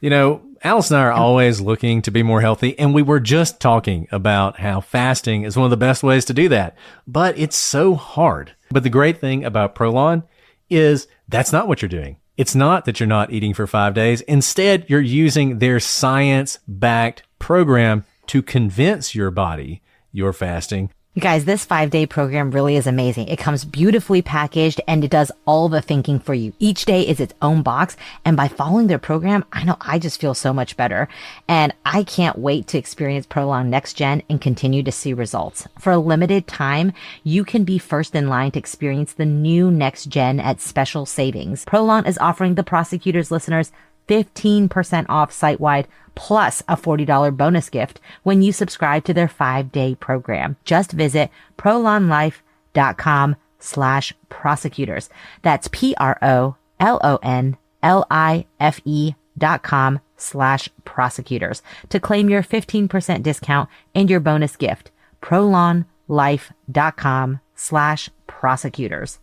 Alice and I are always looking to be more healthy, and we were just talking about how fasting is one of the best ways to do that, but it's so hard. But the great thing about Prolon is that's not what you're doing. It's not that you're not eating for 5 days. Instead, you're using their science-backed program to convince your body you're fasting. You guys, this 5-day program really is amazing. It comes beautifully packaged and it does all the thinking for you. Each day is its own box. And by following their program, I know I just feel so much better. And I can't wait to experience Prolon Next Gen and continue to see results. For a limited time, you can be first in line to experience the new Next Gen at special savings. Prolon is offering the Prosecutors listeners 15% off site-wide plus a $40 bonus gift when you subscribe to their 5-day program. Just visit prolonlife.com/prosecutors. That's PROLONLIFE.com/prosecutors to claim your 15% discount and your bonus gift. prolonlife.com/prosecutors.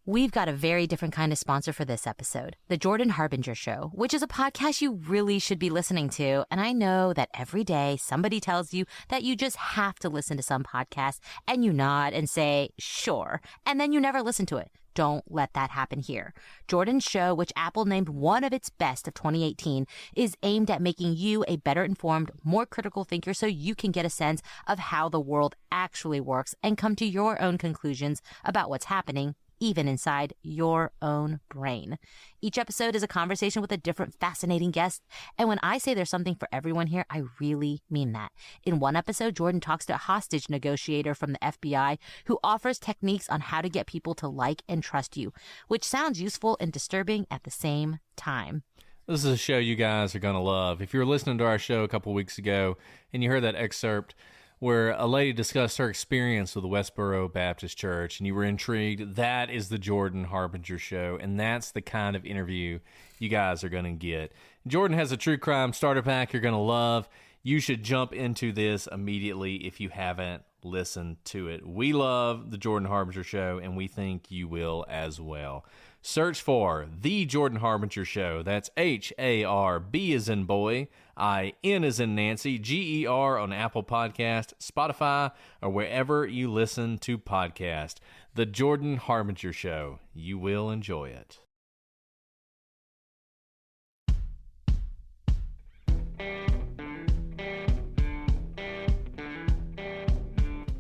We've got a very different kind of sponsor for this episode, The Jordan Harbinger Show, which is a podcast you really should be listening to. And I know that every day somebody tells you that you just have to listen to some podcast and you nod and say, sure, and then you never listen to it. Don't let that happen here. Jordan's show, which Apple named one of its best of 2018, is aimed at making you a better informed, more critical thinker so you can get a sense of how the world actually works and come to your own conclusions about what's happening even inside your own brain. Each episode is a conversation with a different fascinating guest. And when I say there's something for everyone here, I really mean that. In one episode, Jordan talks to a hostage negotiator from the FBI who offers techniques on how to get people to like and trust you, which sounds useful and disturbing at the same time. This is a show you guys are going to love. If you were listening to our show a couple weeks ago and you heard that excerpt where a lady discussed her experience with the Westboro Baptist Church, and you were intrigued, that is the Jordan Harbinger Show, and that's the kind of interview you guys are going to get. Jordan has a true crime starter pack you're going to love. You should jump into this immediately if you haven't listened to it. We love the Jordan Harbinger Show, and we think you will as well. Search for The Jordan Harbinger Show. That's HARB as in boy, IN as in Nancy, GER on Apple Podcast, Spotify, or wherever you listen to podcasts. The Jordan Harbinger Show. You will enjoy it.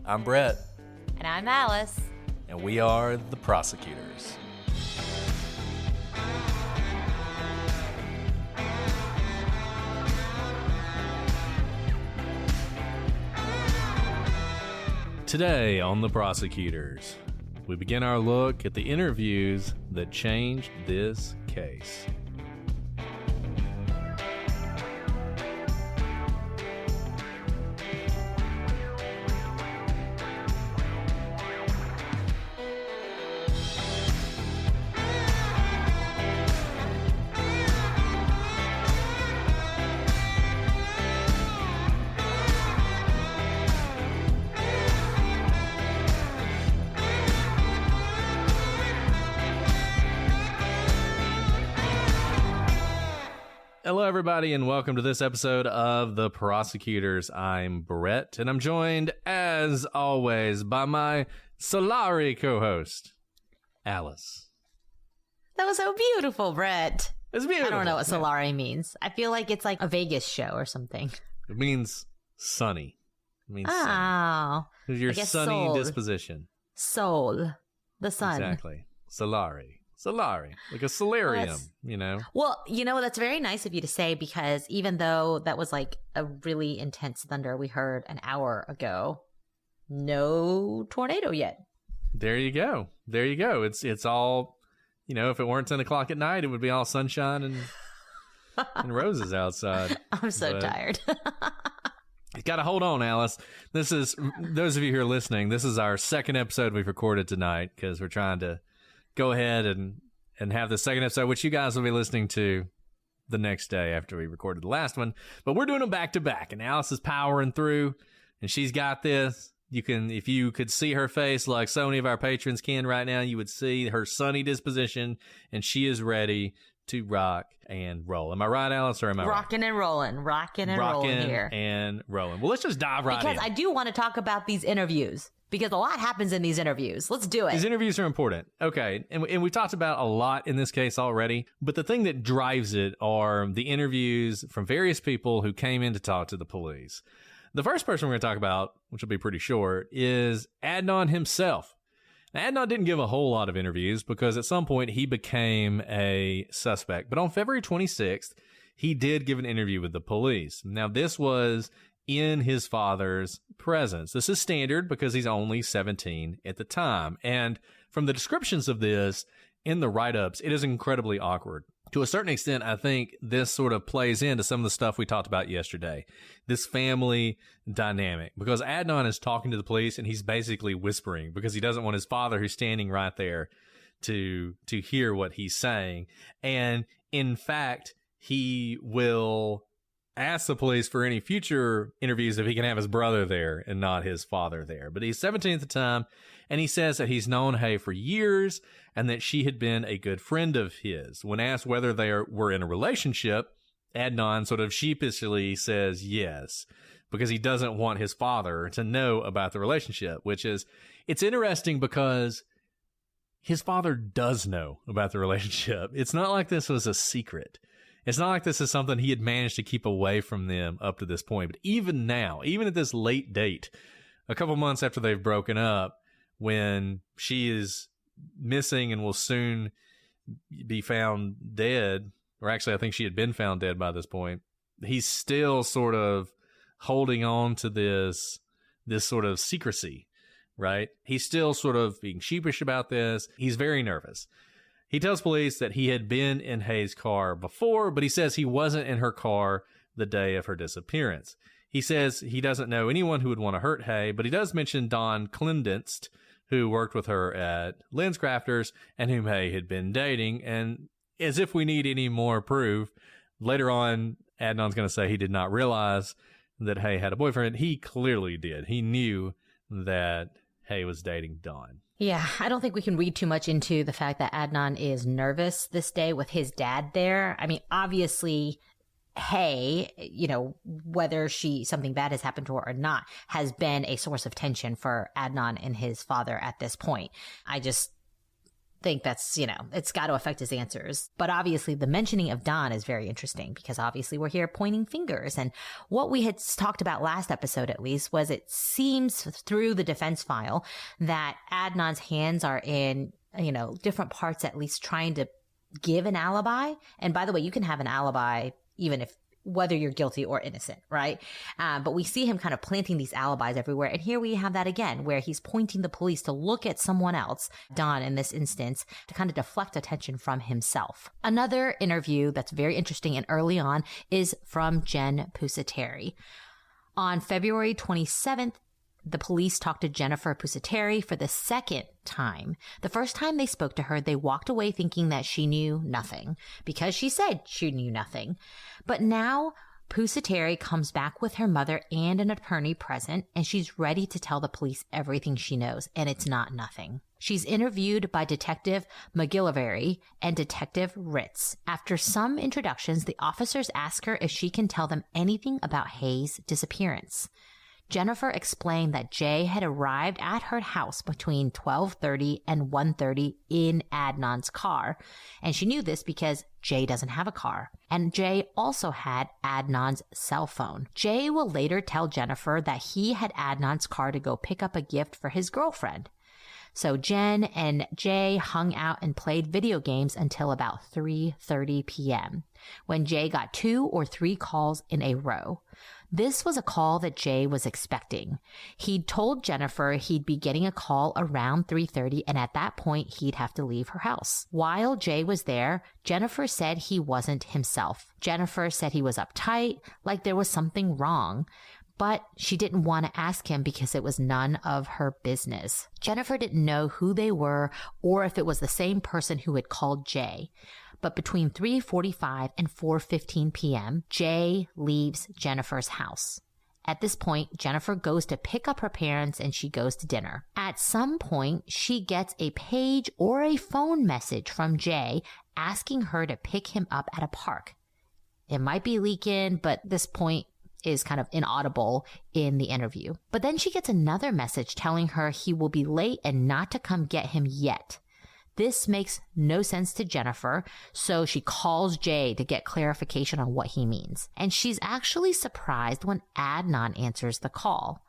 I'm Brett. And I'm Alice. And we are the Prosecutors. Today on The Prosecutors, we begin our look at the interviews that changed this case. Hello, everybody, and welcome to this episode of The Prosecutors. I'm Brett, and I'm joined, as always, by my Solari co-host, Alice. That was so beautiful, Brett. It's beautiful. I don't know what Solari means. I feel like it's like a Vegas show or something. It means sunny. It means sunny. It's your sunny soul. Disposition. Soul. The sun. Exactly. Solari, like a solarium, you know? Well, that's very nice of you to say, because even though that was like a really intense thunder we heard an hour ago, no tornado yet. There you go. It's all, if it weren't 10 o'clock at night, it would be all sunshine and roses outside. I'm so tired. You got to hold on, Alice. This is, those of you who are listening, this is our second episode we've recorded tonight because we're trying to go ahead and have the second episode, which you guys will be listening to the next day after we recorded the last one. But we're doing them back to back, and Alice is powering through, and she's got this. If you could see her face like so many of our patrons can right now, you would see her sunny disposition, and she is ready to rock and roll. Am I right, Alice, or am I Rocking and rolling here. Rocking and rolling. Well, let's just dive right in. Because I do want to talk about these interviews, because a lot happens in these interviews. Let's do it. These interviews are important. Okay. And we talked about a lot in this case already, but the thing that drives it are the interviews from various people who came in to talk to the police. The first person we're going to talk about, which will be pretty short, is Adnan himself. Now, Adnan didn't give a whole lot of interviews because at some point he became a suspect. But on February 26th, he did give an interview with the police. Now, this was in his father's presence. This is standard because he's only 17 at the time. And from the descriptions of this in the write-ups, it is incredibly awkward. To a certain extent, I think this sort of plays into some of the stuff we talked about yesterday, this family dynamic, because Adnan is talking to the police and he's basically whispering because he doesn't want his father, who's standing right there, to hear what he's saying. And in fact, he will ask the police for any future interviews if he can have his brother there and not his father there. But he's 17 at the time, and he says that he's known Hay for years and that she had been a good friend of his. When asked whether they were in a relationship, Adnan sort of sheepishly says yes, because he doesn't want his father to know about the relationship, it's interesting because his father does know about the relationship. It's not like this was a secret. It's not like this is something he had managed to keep away from them up to this point. But even now, even at this late date, a couple months after they've broken up, when she is missing and will soon be found dead, or actually I think she had been found dead by this point, he's still sort of holding on to this sort of secrecy, right? He's still sort of being sheepish about this. He's very nervous. He tells police that he had been in Hay's car before, but he says he wasn't in her car the day of her disappearance. He says he doesn't know anyone who would want to hurt Hay, but he does mention Don Clendenst, who worked with her at LensCrafters and whom Hay had been dating. And as if we need any more proof, later on, Adnan's going to say he did not realize that Hay had a boyfriend. He clearly did. He knew that Hay was dating Don. Yeah, I don't think we can read too much into the fact that Adnan is nervous this day with his dad there. I mean, obviously, Hay, whether something bad has happened to her or not, has been a source of tension for Adnan and his father at this point. I just think that's, it's got to affect his answers. But obviously the mentioning of Don is very interesting because obviously we're here pointing fingers. And what we had talked about last episode, at least, was it seems through the defense file that Adnan's hands are in, different parts, at least trying to give an alibi. And by the way, you can have an alibi even if whether you're guilty or innocent, right? But we see him kind of planting these alibis everywhere. And here we have that again, where he's pointing the police to look at someone else, Don in this instance, to kind of deflect attention from himself. Another interview that's very interesting and early on is from Jenn Pusitari. On February 27th, the police talked to Jennifer Pusitari for the second time. The first time they spoke to her, they walked away thinking that she knew nothing because she said she knew nothing. But now Pusitari comes back with her mother and an attorney present, and she's ready to tell the police everything she knows, and it's not nothing. She's interviewed by Detective McGillivray and Detective Ritz. After some introductions, the officers ask her if she can tell them anything about Hay's disappearance. Jennifer explained that Jay had arrived at her house between 12:30 and 1:30 in Adnan's car. And she knew this because Jay doesn't have a car. And Jay also had Adnan's cell phone. Jay will later tell Jennifer that he had Adnan's car to go pick up a gift for his girlfriend. So Jen and Jay hung out and played video games until about 3:30 p.m. when Jay got 2 or 3 calls in a row. This was a call that Jay was expecting. He'd told Jennifer he'd be getting a call around 3:30, and at that point, he'd have to leave her house. While Jay was there, Jennifer said he wasn't himself. Jennifer said he was uptight, like there was something wrong. But she didn't want to ask him because it was none of her business. Jennifer didn't know who they were or if it was the same person who had called Jay. But between 3:45 and 4:15 p.m., Jay leaves Jennifer's house. At this point, Jennifer goes to pick up her parents and she goes to dinner. At some point, she gets a page or a phone message from Jay asking her to pick him up at a park. It might be leaking, but this point is kind of inaudible in the interview. But then she gets another message telling her he will be late and not to come get him yet. This makes no sense to Jennifer, so she calls Jay to get clarification on what he means. And she's actually surprised when Adnan answers the call.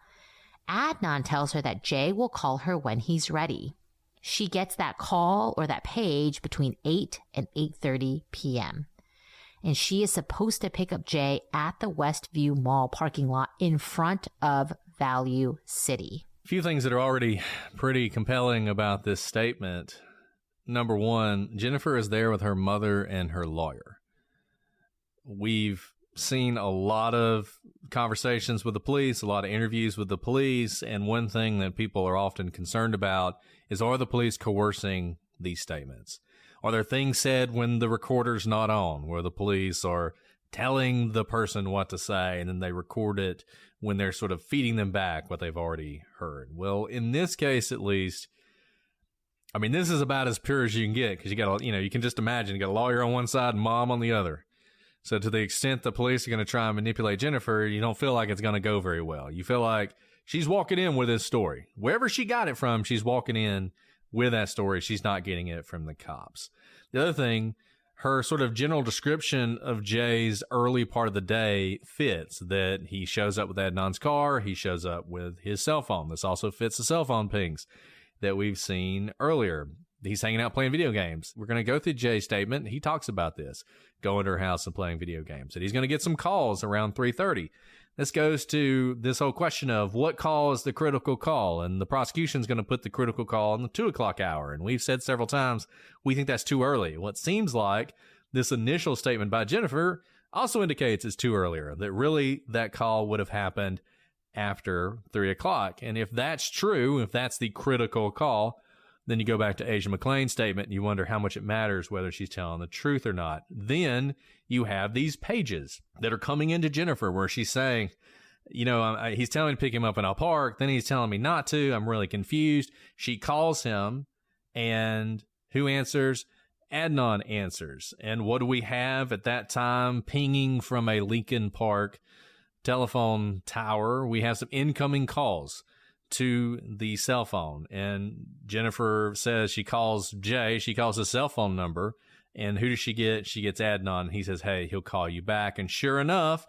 Adnan tells her that Jay will call her when he's ready. She gets that call or that page between 8 and 8:30 p.m. And she is supposed to pick up Jay at the Westview Mall parking lot in front of Value City. A few things that are already pretty compelling about this statement. Number one, Jennifer is there with her mother and her lawyer. We've seen a lot of conversations with the police, a lot of interviews with the police, and one thing that people are often concerned about is, are the police coercing these statements? Are there things said when the recorder's not on, where the police are telling the person what to say and then they record it when they're sort of feeding them back what they've already heard? Well, in this case, at least, I mean, this is about as pure as you can get, because you can just imagine you got a lawyer on one side and mom on the other. So to the extent the police are going to try and manipulate Jennifer, you don't feel like it's going to go very well. You feel like she's walking in with this story. Wherever she got it from, she's walking in with that story. She's not getting it from the cops. The other thing, her sort of general description of Jay's early part of the day fits, that he shows up with Adnan's car. He shows up with his cell phone. This also fits the cell phone pings that we've seen earlier. He's hanging out playing video games. We're going to go through Jay's statement. He talks about this, going to her house and playing video games. And he's going to get some calls around 3:30. This goes to this whole question of what call is the critical call. And the prosecution's going to put the critical call in the 2 o'clock hour. And we've said several times, we think that's too early. What seems like this initial statement by Jennifer also indicates it's too earlier, that really that call would have happened after 3 o'clock. And if that's true, if that's the critical call, then you go back to Asia McClain's statement and you wonder how much it matters whether she's telling the truth or not. Then you have these pages that are coming into Jennifer where she's saying, he's telling me to pick him up in a park. Then he's telling me not to. I'm really confused. She calls him, and who answers? Adnan answers. And what do we have at that time pinging from a Lincoln Park telephone tower? We have some incoming calls to the cell phone, and Jennifer says she calls Jay. She calls his cell phone number, and who does she get? She gets Adnan. He says, hey, he'll call you back. And sure enough,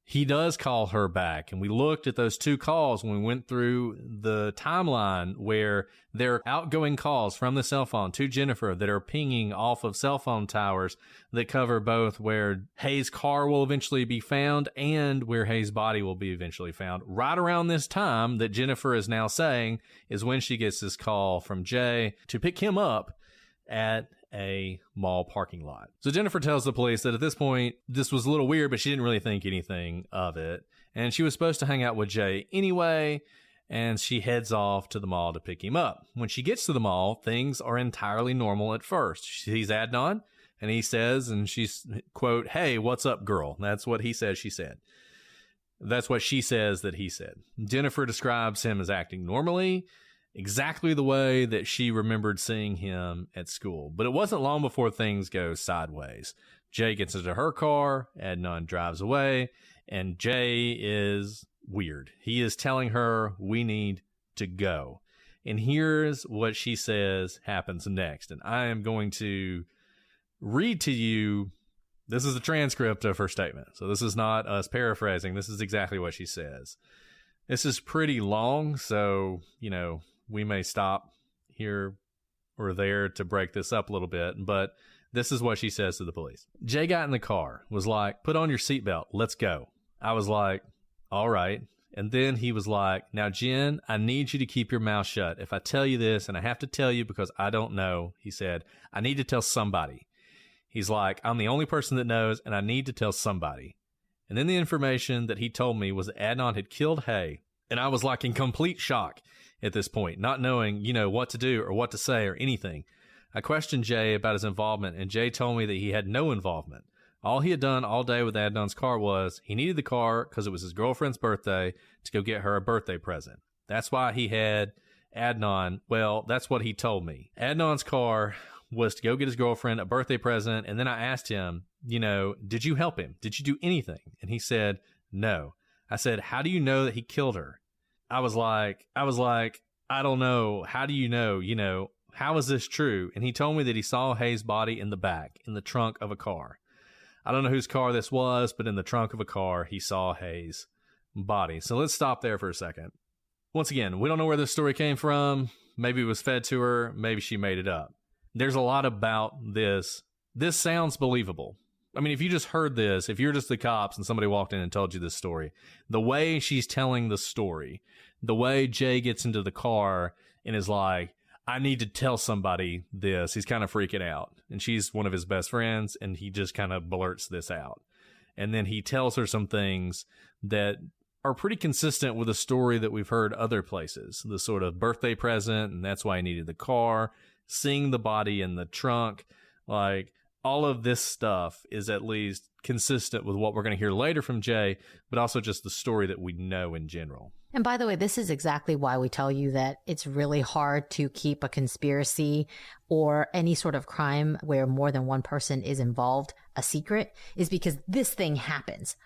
he does call her back. And we looked at those two calls when we went through the timeline where there are outgoing calls from the cell phone to Jennifer that are pinging off of cell phone towers that cover both where Hayes' car will eventually be found and where Hayes' body will be eventually found. Right around this time that Jennifer is now saying is when she gets this call from Jay to pick him up at a mall parking lot. So Jennifer tells the police that at this point, this was a little weird, but she didn't really think anything of it. And she was supposed to hang out with Jay anyway, and she heads off to the mall to pick him up. When she gets to the mall, things are entirely normal at first. She sees Adnan, and he says, and she's, quote, hey, what's up, girl? That's what he says she said. That's what she says that he said. Jennifer describes him as acting normally, exactly the way that she remembered seeing him at school. But it wasn't long before things go sideways. Jay gets into her car, Adnan drives away, and Jay is weird. He is telling her, we need to go. And here's what she says happens next. And I am going to read to you, this is a transcript of her statement. So this is not us paraphrasing. This is exactly what she says. This is pretty long, so, we may stop here or there to break this up a little bit, but this is what she says to the police. Jay got in the car, was like, put on your seatbelt, let's go. I was like, all right. And then he was like, now, Jen, I need you to keep your mouth shut. If I tell you this, and I have to tell you because I don't know, he said, I need to tell somebody. He's like, I'm the only person that knows, and I need to tell somebody. And then the information that he told me was that Adnan had killed Hay. And I was like in complete shock at this point, not knowing, what to do or what to say or anything. I questioned Jay about his involvement, and Jay told me that he had no involvement. All he had done all day with Adnan's car was he needed the car because it was his girlfriend's birthday to go get her a birthday present. That's why he had Adnan. Well, that's what he told me. Adnan's car was to go get his girlfriend a birthday present. And then I asked him, did you help him? Did you do anything? And he said, no. I said, how do you know that he killed her? I was like, I don't know. How do you know? How is this true? And he told me that he saw Hayes' body in the back, in the trunk of a car. I don't know whose car this was, but in the trunk of a car, he saw Hayes' body. So let's stop there for a second. Once again, we don't know where this story came from. Maybe it was fed to her. Maybe she made it up. There's a lot about this. This sounds believable. I mean, if you just heard this, if you're just the cops and somebody walked in and told you this story, the way she's telling the story, the way Jay gets into the car and is like, I need to tell somebody this. He's kind of freaking out. And she's one of his best friends, and he just kind of blurts this out. And then he tells her some things that are pretty consistent with a story that we've heard other places. The sort of birthday present, and that's why he needed the car, seeing the body in the trunk. Like, all of this stuff is at least consistent with what we're going to hear later from Jay, but also just the story that we know in general. And by the way, this is exactly why we tell you that it's really hard to keep a conspiracy or any sort of crime where more than one person is involved a secret, is because this thing happens.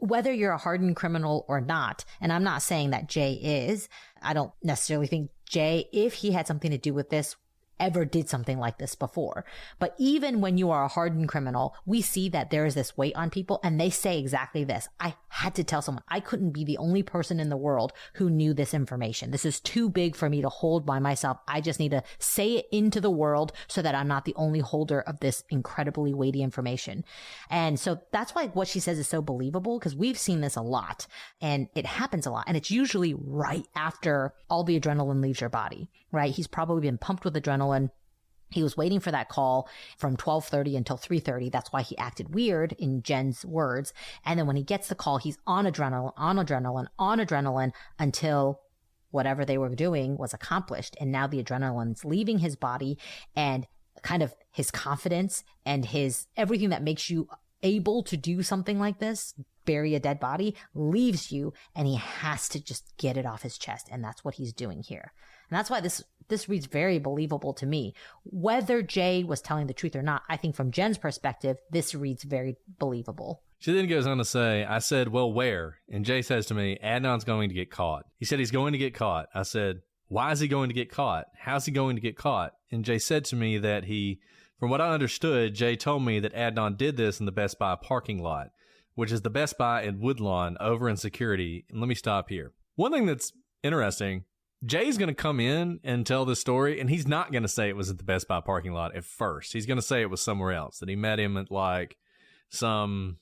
Whether you're a hardened criminal or not, and I'm not saying that Jay is, I don't necessarily think Jay, if he had something to do with this, ever did something like this before. But even when you are a hardened criminal, we see that there is this weight on people, and they say exactly this. I had to tell someone. I couldn't be the only person in the world who knew this information. This is too big for me to hold by myself. I just need to say it into the world so that I'm not the only holder of this incredibly weighty information. And so that's why what she says is so believable, because we've seen this a lot, and it happens a lot. And it's usually right after all the adrenaline leaves your body, right? He's probably been pumped with adrenaline. He was waiting for that call from 12:30 until 3:30. That's why he acted weird, in Jenn's words. And then when he gets the call, he's on adrenaline until whatever they were doing was accomplished. And now the adrenaline's leaving his body, and kind of his confidence and his everything that makes you able to do something like this, bury a dead body, leaves you, and he has to just get it off his chest. And that's what he's doing here. And that's why this reads very believable to me. Whether Jay was telling the truth or not, I think from Jenn's perspective, this reads very believable. She then goes on to say, I said, well, where? And Jay says to me, Adnan's going to get caught. He said he's going to get caught. I said, why is he going to get caught? How's he going to get caught? And Jay said to me that from what I understood, Jay told me that Adnan did this in the Best Buy parking lot, which is the Best Buy in Woodlawn over in security. And let me stop here. One thing that's interesting, Jay's going to come in and tell this story, and he's not going to say it was at the Best Buy parking lot at first. He's going to say it was somewhere else, that he met him at like some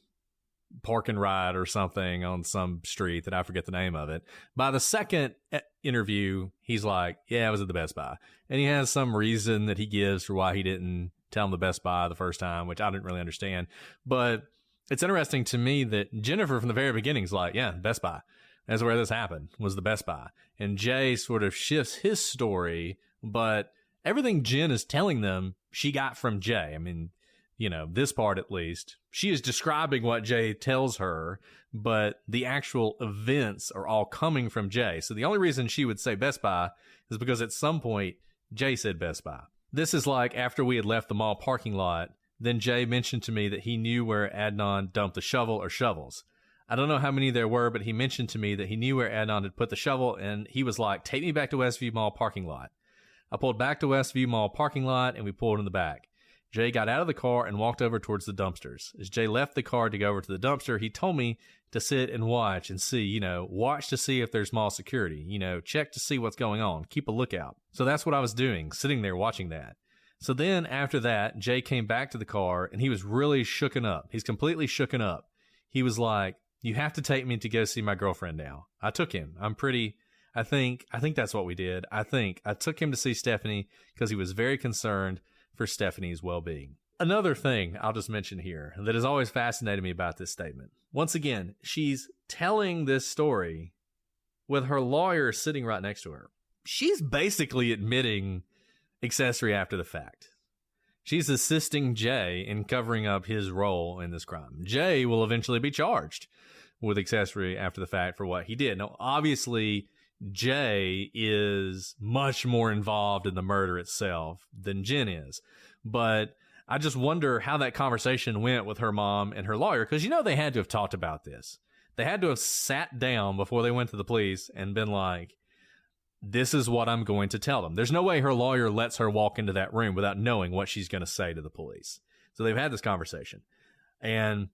park and ride or something on some street that I forget the name of it. By the second interview, he's like, yeah, it was at the Best Buy. And he has some reason that he gives for why he didn't tell him the Best Buy the first time, which I didn't really understand. But it's interesting to me that Jennifer from the very beginning is like, yeah, Best Buy. That's where this happened, was the Best Buy. And Jay sort of shifts his story, but everything Jenn is telling them, she got from Jay. I mean, this part at least. She is describing what Jay tells her, but the actual events are all coming from Jay. So the only reason she would say Best Buy is because at some point, Jay said Best Buy. This is like after we had left the mall parking lot, then Jay mentioned to me that he knew where Adnan dumped the shovel or shovels. I don't know how many there were, but he mentioned to me that he knew where Adnan had put the shovel, and he was like, take me back to Westview Mall parking lot. I pulled back to Westview Mall parking lot, and we pulled in the back. Jay got out of the car and walked over towards the dumpsters. As Jay left the car to go over to the dumpster, he told me to sit and watch and see, watch to see if there's mall security, check to see what's going on, keep a lookout. So that's what I was doing, sitting there watching that. So then after that, Jay came back to the car, and he was really shooken up. He's completely shooken up. He was like, you have to take me to go see my girlfriend now. I took him. I think that's what we did. I took him to see Stephanie because he was very concerned for Stephanie's well-being. Another thing I'll just mention here that has always fascinated me about this statement. Once again, she's telling this story with her lawyer sitting right next to her. She's basically admitting accessory after the fact. She's assisting Jay in covering up his role in this crime. Jay will eventually be charged with accessory after the fact for what he did. Now, obviously, Jay is much more involved in the murder itself than Jenn is. But I just wonder how that conversation went with her mom and her lawyer, because they had to have talked about this. They had to have sat down before they went to the police and been like, this is what I'm going to tell them. There's no way her lawyer lets her walk into that room without knowing what she's going to say to the police. So they've had this conversation. And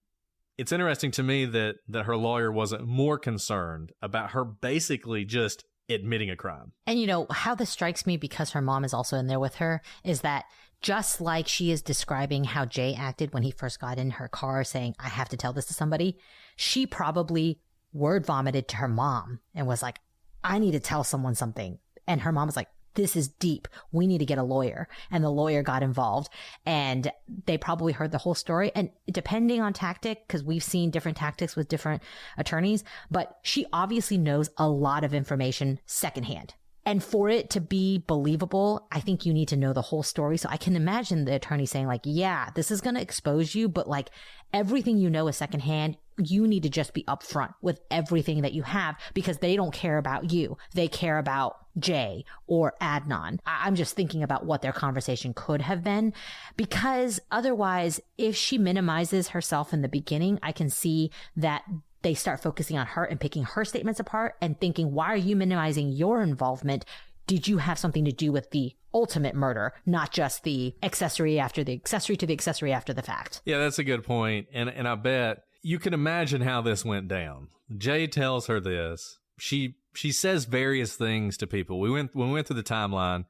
it's interesting to me that her lawyer wasn't more concerned about her basically just admitting a crime. And how this strikes me, because her mom is also in there with her, is that just like she is describing how Jay acted when he first got in her car saying, I have to tell this to somebody, she probably word vomited to her mom and was like, I need to tell someone something. And her mom was like, this is deep. We need to get a lawyer. And the lawyer got involved, and they probably heard the whole story. And depending on tactic, because we've seen different tactics with different attorneys, but she obviously knows a lot of information secondhand. And for it to be believable, I think you need to know the whole story. So I can imagine the attorney saying like, yeah, this is going to expose you, but like everything you know is secondhand. You need to just be upfront with everything that you have, because they don't care about you. They care about Jay or Adnan. I'm just thinking about what their conversation could have been, because otherwise, if she minimizes herself in the beginning, I can see that they start focusing on her and picking her statements apart and thinking, why are you minimizing your involvement? Did you have something to do with the ultimate murder, not just the accessory after the accessory to the accessory after the fact? Yeah, that's a good point. And I bet you can imagine how this went down. Jay tells her this. She says various things to people. When we went through the timeline,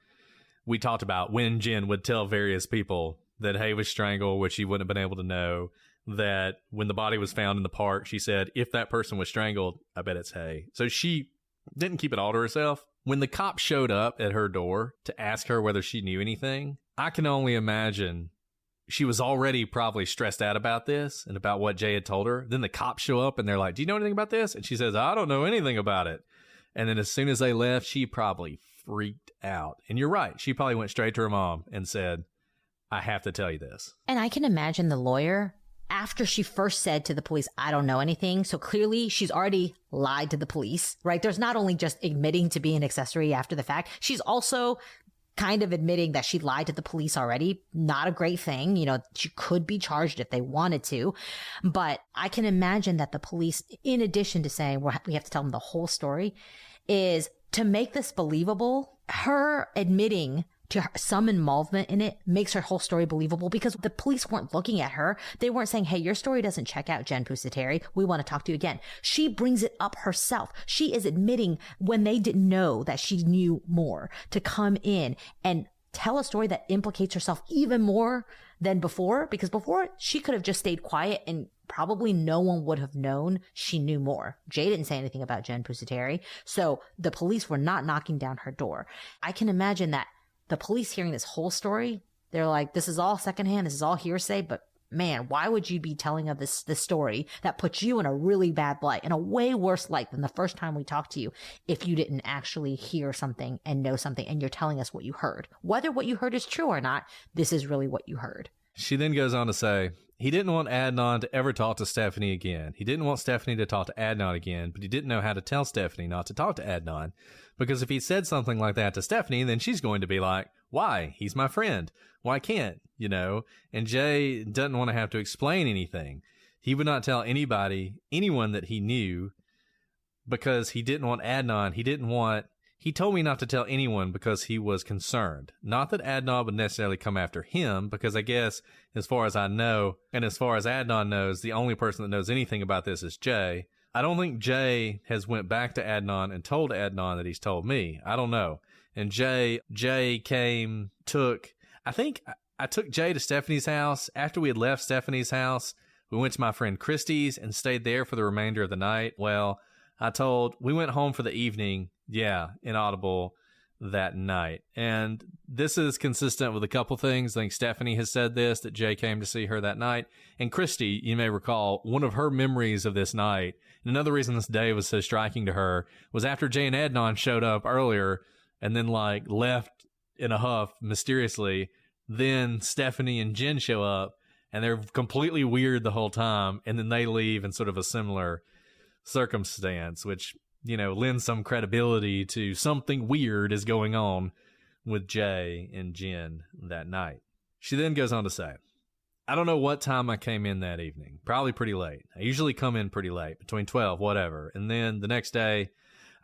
we talked about when Jenn would tell various people that Hay was strangled, which she wouldn't have been able to know. That when the body was found in the park, she said, if that person was strangled, I bet it's Hay. So she didn't keep it all to herself. When the cop showed up at her door to ask her whether she knew anything, I can only imagine she was already probably stressed out about this and about what Jay had told her. Then the cops show up and they're like, do you know anything about this? And she says, I don't know anything about it. And then as soon as they left, she probably freaked out. And you're right. She probably went straight to her mom and said, I have to tell you this. And I can imagine the lawyer, after she first said to the police, I don't know anything. So clearly she's already lied to the police, right? There's not only just admitting to be an accessory after the fact, she's also kind of admitting that she lied to the police already. Not a great thing. She could be charged if they wanted to. But I can imagine that the police, in addition to saying we have to tell them the whole story, is to make this believable. Her admitting to some involvement in it makes her whole story believable, because the police weren't looking at her. They weren't saying, hey, your story doesn't check out, Jenn Pusitari. We want to talk to you again. She brings it up herself. She is admitting when they didn't know that she knew more, to come in and tell a story that implicates herself even more than before, because before she could have just stayed quiet and probably no one would have known she knew more. Jay didn't say anything about Jenn Pusitari, so the police were not knocking down her door. I can imagine that the police hearing this whole story, they're like, this is all secondhand, this is all hearsay, but man, why would you be telling of this story that puts you in a really bad light, in a way worse light than the first time we talked to you, if you didn't actually hear something and know something and you're telling us what you heard? Whether what you heard is true or not, this is really what you heard. She then goes on to say, he didn't want Adnan to ever talk to Stephanie again. He didn't want Stephanie to talk to Adnan again, but he didn't know how to tell Stephanie not to talk to Adnan. Because if he said something like that to Stephanie, then she's going to be like, why? He's my friend. Why can't? And Jay doesn't want to have to explain anything. He would not tell anyone that he knew, because he didn't want Adnan. He told me not to tell anyone because he was concerned. Not that Adnan would necessarily come after him, because I guess, as far as I know, and as far as Adnan knows, the only person that knows anything about this is Jay. I don't think Jay has went back to Adnan and told Adnan that he's told me. I don't know. And Jay I think I took Jay to Stephanie's house. After we had left Stephanie's house, we went to my friend Christie's and stayed there for the remainder of the night. Well, we went home for the evening, inaudible, that night. And this is consistent with a couple things. I think Stephanie has said this, that Jay came to see her that night. And Christy, you may recall, one of her memories of this night, and another reason this day was so striking to her, was after Jay and Adnan showed up earlier and then left in a huff mysteriously, then Stephanie and Jenn show up and they're completely weird the whole time, and then they leave in sort of a similar circumstance, which lends some credibility to something weird is going on with Jay and Jenn that night. She then goes on to say, I don't know what time I came in that evening. Probably pretty late. I usually come in pretty late, between 12, whatever. And then the next day,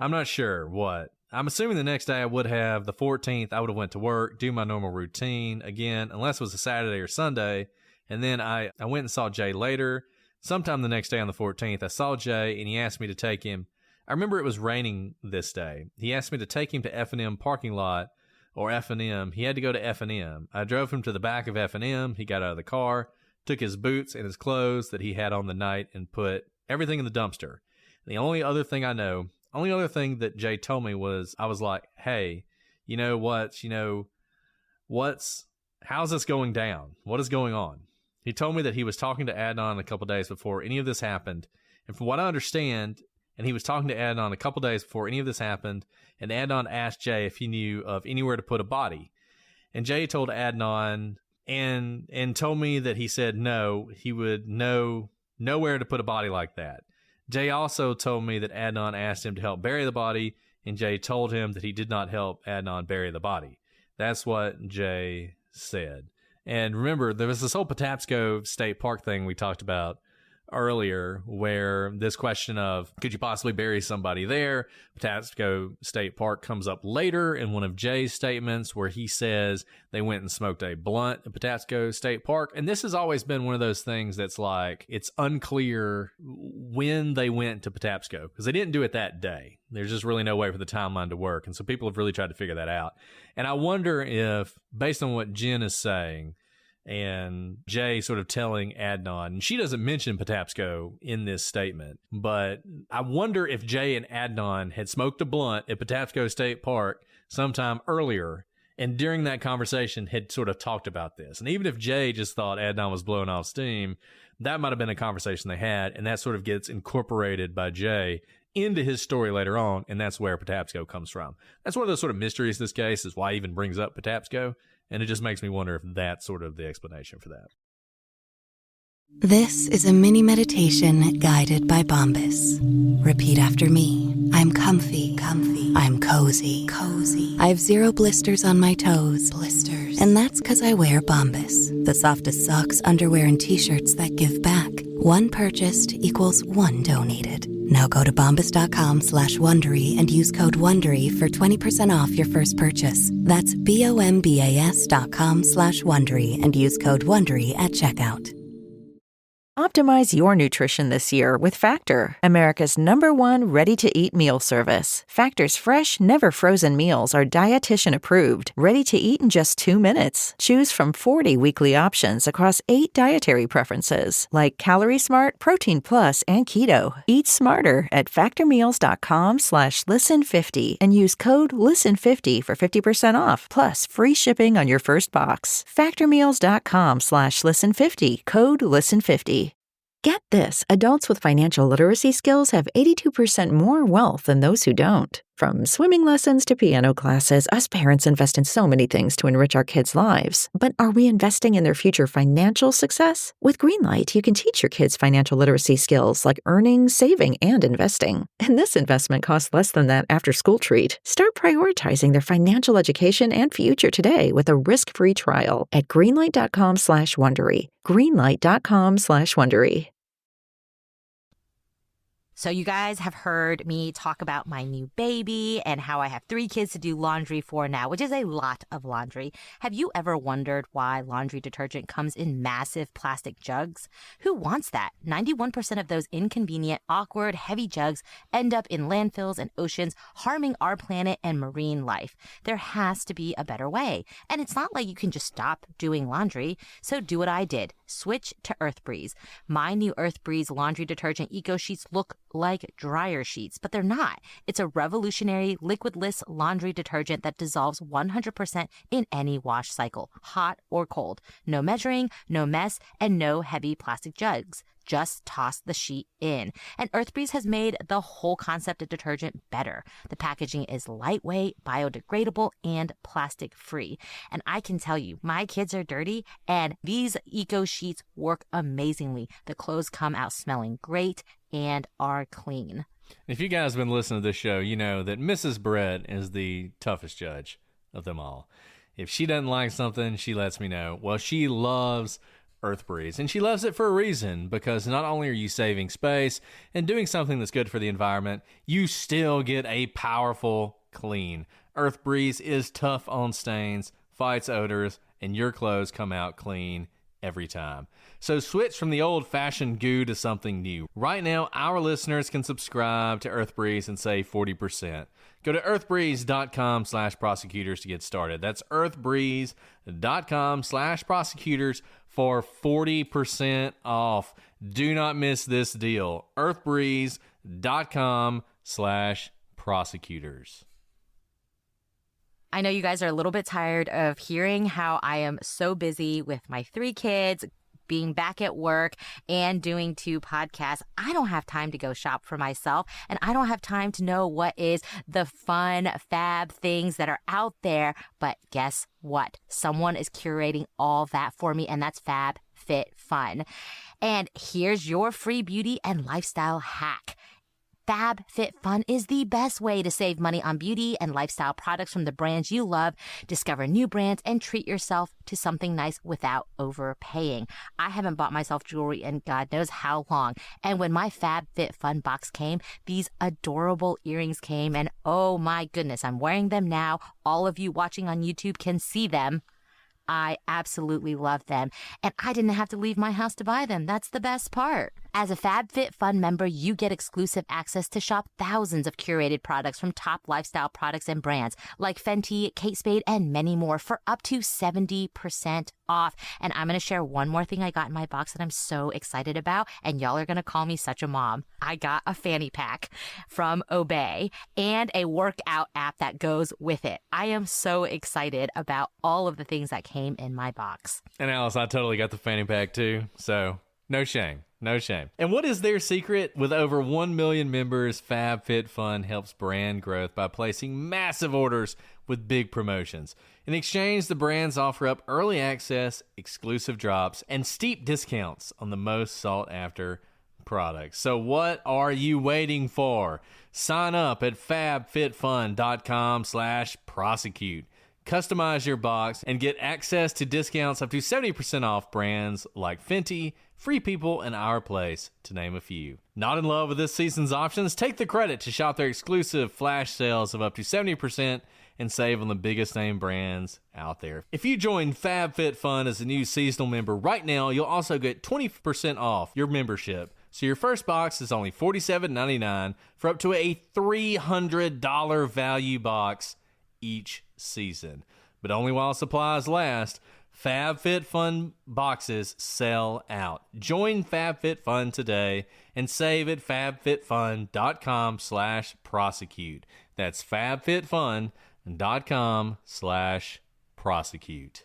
I'm not sure what. I'm assuming the next day I would have, the 14th, I would have went to work, do my normal routine again, unless it was a Saturday or Sunday. And then I went and saw Jay later. Sometime the next day on the 14th, I saw Jay and he asked me to take him. I remember it was raining this day. He asked me to take him to F&M parking lot or F&M. He had to go to F&M. I drove him to the back of F&M. He got out of the car, took his boots and his clothes that he had on the night and put everything in the dumpster. And the only other thing that Jay told me was, I was like, hey, how's this going down? What is going on? He told me that he was talking to Adnan a couple days before any of this happened. And from what I understand, and he was talking to Adnan a couple days before any of this happened, and Adnan asked Jay if he knew of anywhere to put a body. And Jay told Adnan and told me that he said no, he would know nowhere to put a body like that. Jay also told me that Adnan asked him to help bury the body, and Jay told him that he did not help Adnan bury the body. That's what Jay said. And remember, there was this whole Patapsco State Park thing we talked about earlier, where this question of could you possibly bury somebody there? Patapsco State Park comes up later in one of Jay's statements where he says they went and smoked a blunt at Patapsco State Park. And this has always been one of those things that's like, it's unclear when they went to Patapsco because they didn't do it that day. There's just really no way for the timeline to work. And so people have really tried to figure that out. And I wonder if, based on what Jenn is saying, and Jay sort of telling Adnan, and she doesn't mention Patapsco in this statement, but I wonder if Jay and Adnan had smoked a blunt at Patapsco State Park sometime earlier, and during that conversation had sort of talked about this. And even if Jay just thought Adnan was blowing off steam, that might have been a conversation they had, and that sort of gets incorporated by Jay into his story later on, and that's where Patapsco comes from. That's one of those sort of mysteries of this case, is why he even brings up Patapsco. And it just makes me wonder if that's sort of the explanation for that. This is a mini meditation guided by Bombas. Repeat after me. I'm comfy, comfy. I'm cozy, cozy. I have 0 blisters on my toes. Blisters. And that's because I wear Bombas, the softest socks, underwear, and t-shirts that give back. One purchased equals one donated. Now go to bombas.com/Wondery and use code Wondery for 20% off your first purchase. That's BOMBAS.com/Wondery and use code Wondery at checkout. Optimize your nutrition this year with Factor, America's #1 ready-to-eat meal service. Factor's fresh, never-frozen meals are dietitian approved, ready to eat in just 2 minutes. Choose from 40 weekly options across 8 dietary preferences, like Calorie Smart, Protein Plus, and Keto. Eat smarter at factormeals.com/listen50 and use code LISTEN50 for 50% off, plus free shipping on your first box. Factormeals.com/listen50, code LISTEN50. Get this, adults with financial literacy skills have 82% more wealth than those who don't. From swimming lessons to piano classes, us parents invest in so many things to enrich our kids' lives. But are we investing in their future financial success? With Greenlight, you can teach your kids financial literacy skills like earning, saving, and investing. And this investment costs less than that after-school treat. Start prioritizing their financial education and future today with a risk-free trial at greenlight.com/Wondery. greenlight.com/Wondery. So you guys have heard me talk about my new baby and how I have 3 kids to do laundry for now, which is a lot of laundry. Have you ever wondered why laundry detergent comes in massive plastic jugs? Who wants that? 91% of those inconvenient, awkward, heavy jugs end up in landfills and oceans, harming our planet and marine life. There has to be a better way. And it's not like you can just stop doing laundry. So do what I did. Switch to EarthBreeze. My new EarthBreeze laundry detergent eco sheets look like dryer sheets, but they're not. It's a revolutionary liquidless laundry detergent that dissolves 100% in any wash cycle, hot or cold. No measuring, no mess, and no heavy plastic jugs. Just toss the sheet in. And EarthBreeze has made the whole concept of detergent better. The packaging is lightweight, biodegradable, and plastic-free. And I can tell you, my kids are dirty, and these eco sheets work amazingly. The clothes come out smelling great and are clean. If you guys have been listening to this show, you know that Mrs. Brett is the toughest judge of them all. If she doesn't like something, she lets me know. Well, she loves Earth Breeze, and she loves it for a reason, because not only are you saving space and doing something that's good for the environment, you still get a powerful clean. Earth Breeze is tough on stains, fights odors, and your clothes come out clean every time. So switch from the old-fashioned goo to something new. Right now, our listeners can subscribe to Earth Breeze and save 40%. Go to earthbreeze.com/prosecutors to get started. That's earthbreeze.com/prosecutors for 40% off. Do not miss this deal. earthbreeze.com/prosecutors. I know you guys are a little bit tired of hearing how I am so busy with my 3 kids, being back at work and doing 2 podcasts. I don't have time to go shop for myself, and I don't have time to know what is the fun, fab things that are out there. But guess what? Someone is curating all that for me, and that's Fab Fit Fun. And here's your free beauty and lifestyle hack. Fab Fit Fun is the best way to save money on beauty and lifestyle products from the brands you love. Discover new brands and treat yourself to something nice without overpaying. I haven't bought myself jewelry in God knows how long. And when my Fab Fit Fun box came, these adorable earrings came, and oh my goodness, I'm wearing them now. All of you watching on YouTube can see them. I absolutely love them, and I didn't have to leave my house to buy them. That's the best part. As a FabFitFun member, you get exclusive access to shop thousands of curated products from top lifestyle products and brands like Fenty, Kate Spade, and many more for up to 70% off. And I'm going to share one more thing I got in my box that I'm so excited about, and y'all are going to call me such a mom. I got a fanny pack from Obey and a workout app that goes with it. I am so excited about all of the things that came in my box. And Alice, I totally got the fanny pack too, so no shame. No shame. And what is their secret? With over 1 million members, FabFitFun helps brand growth by placing massive orders with big promotions. In exchange, the brands offer up early access, exclusive drops, and steep discounts on the most sought-after products. So what are you waiting for? Sign up at fabfitfun.com/prosecute. Customize your box and get access to discounts up to 70% off brands like Fenty, Free People, and Our Place, to name a few. Not in love with this season's options? Take the credit to shop their exclusive flash sales of up to 70% and save on the biggest name brands out there. If you join FabFitFun as a new seasonal member right now, you'll also get 20% off your membership. So your first box is only $47.99 for up to a $300 value box each season. But only while supplies last. FabFitFun boxes sell out. Join FabFitFun today and save at fabfitfun.com/prosecute. That's fabfitfun.com/prosecute.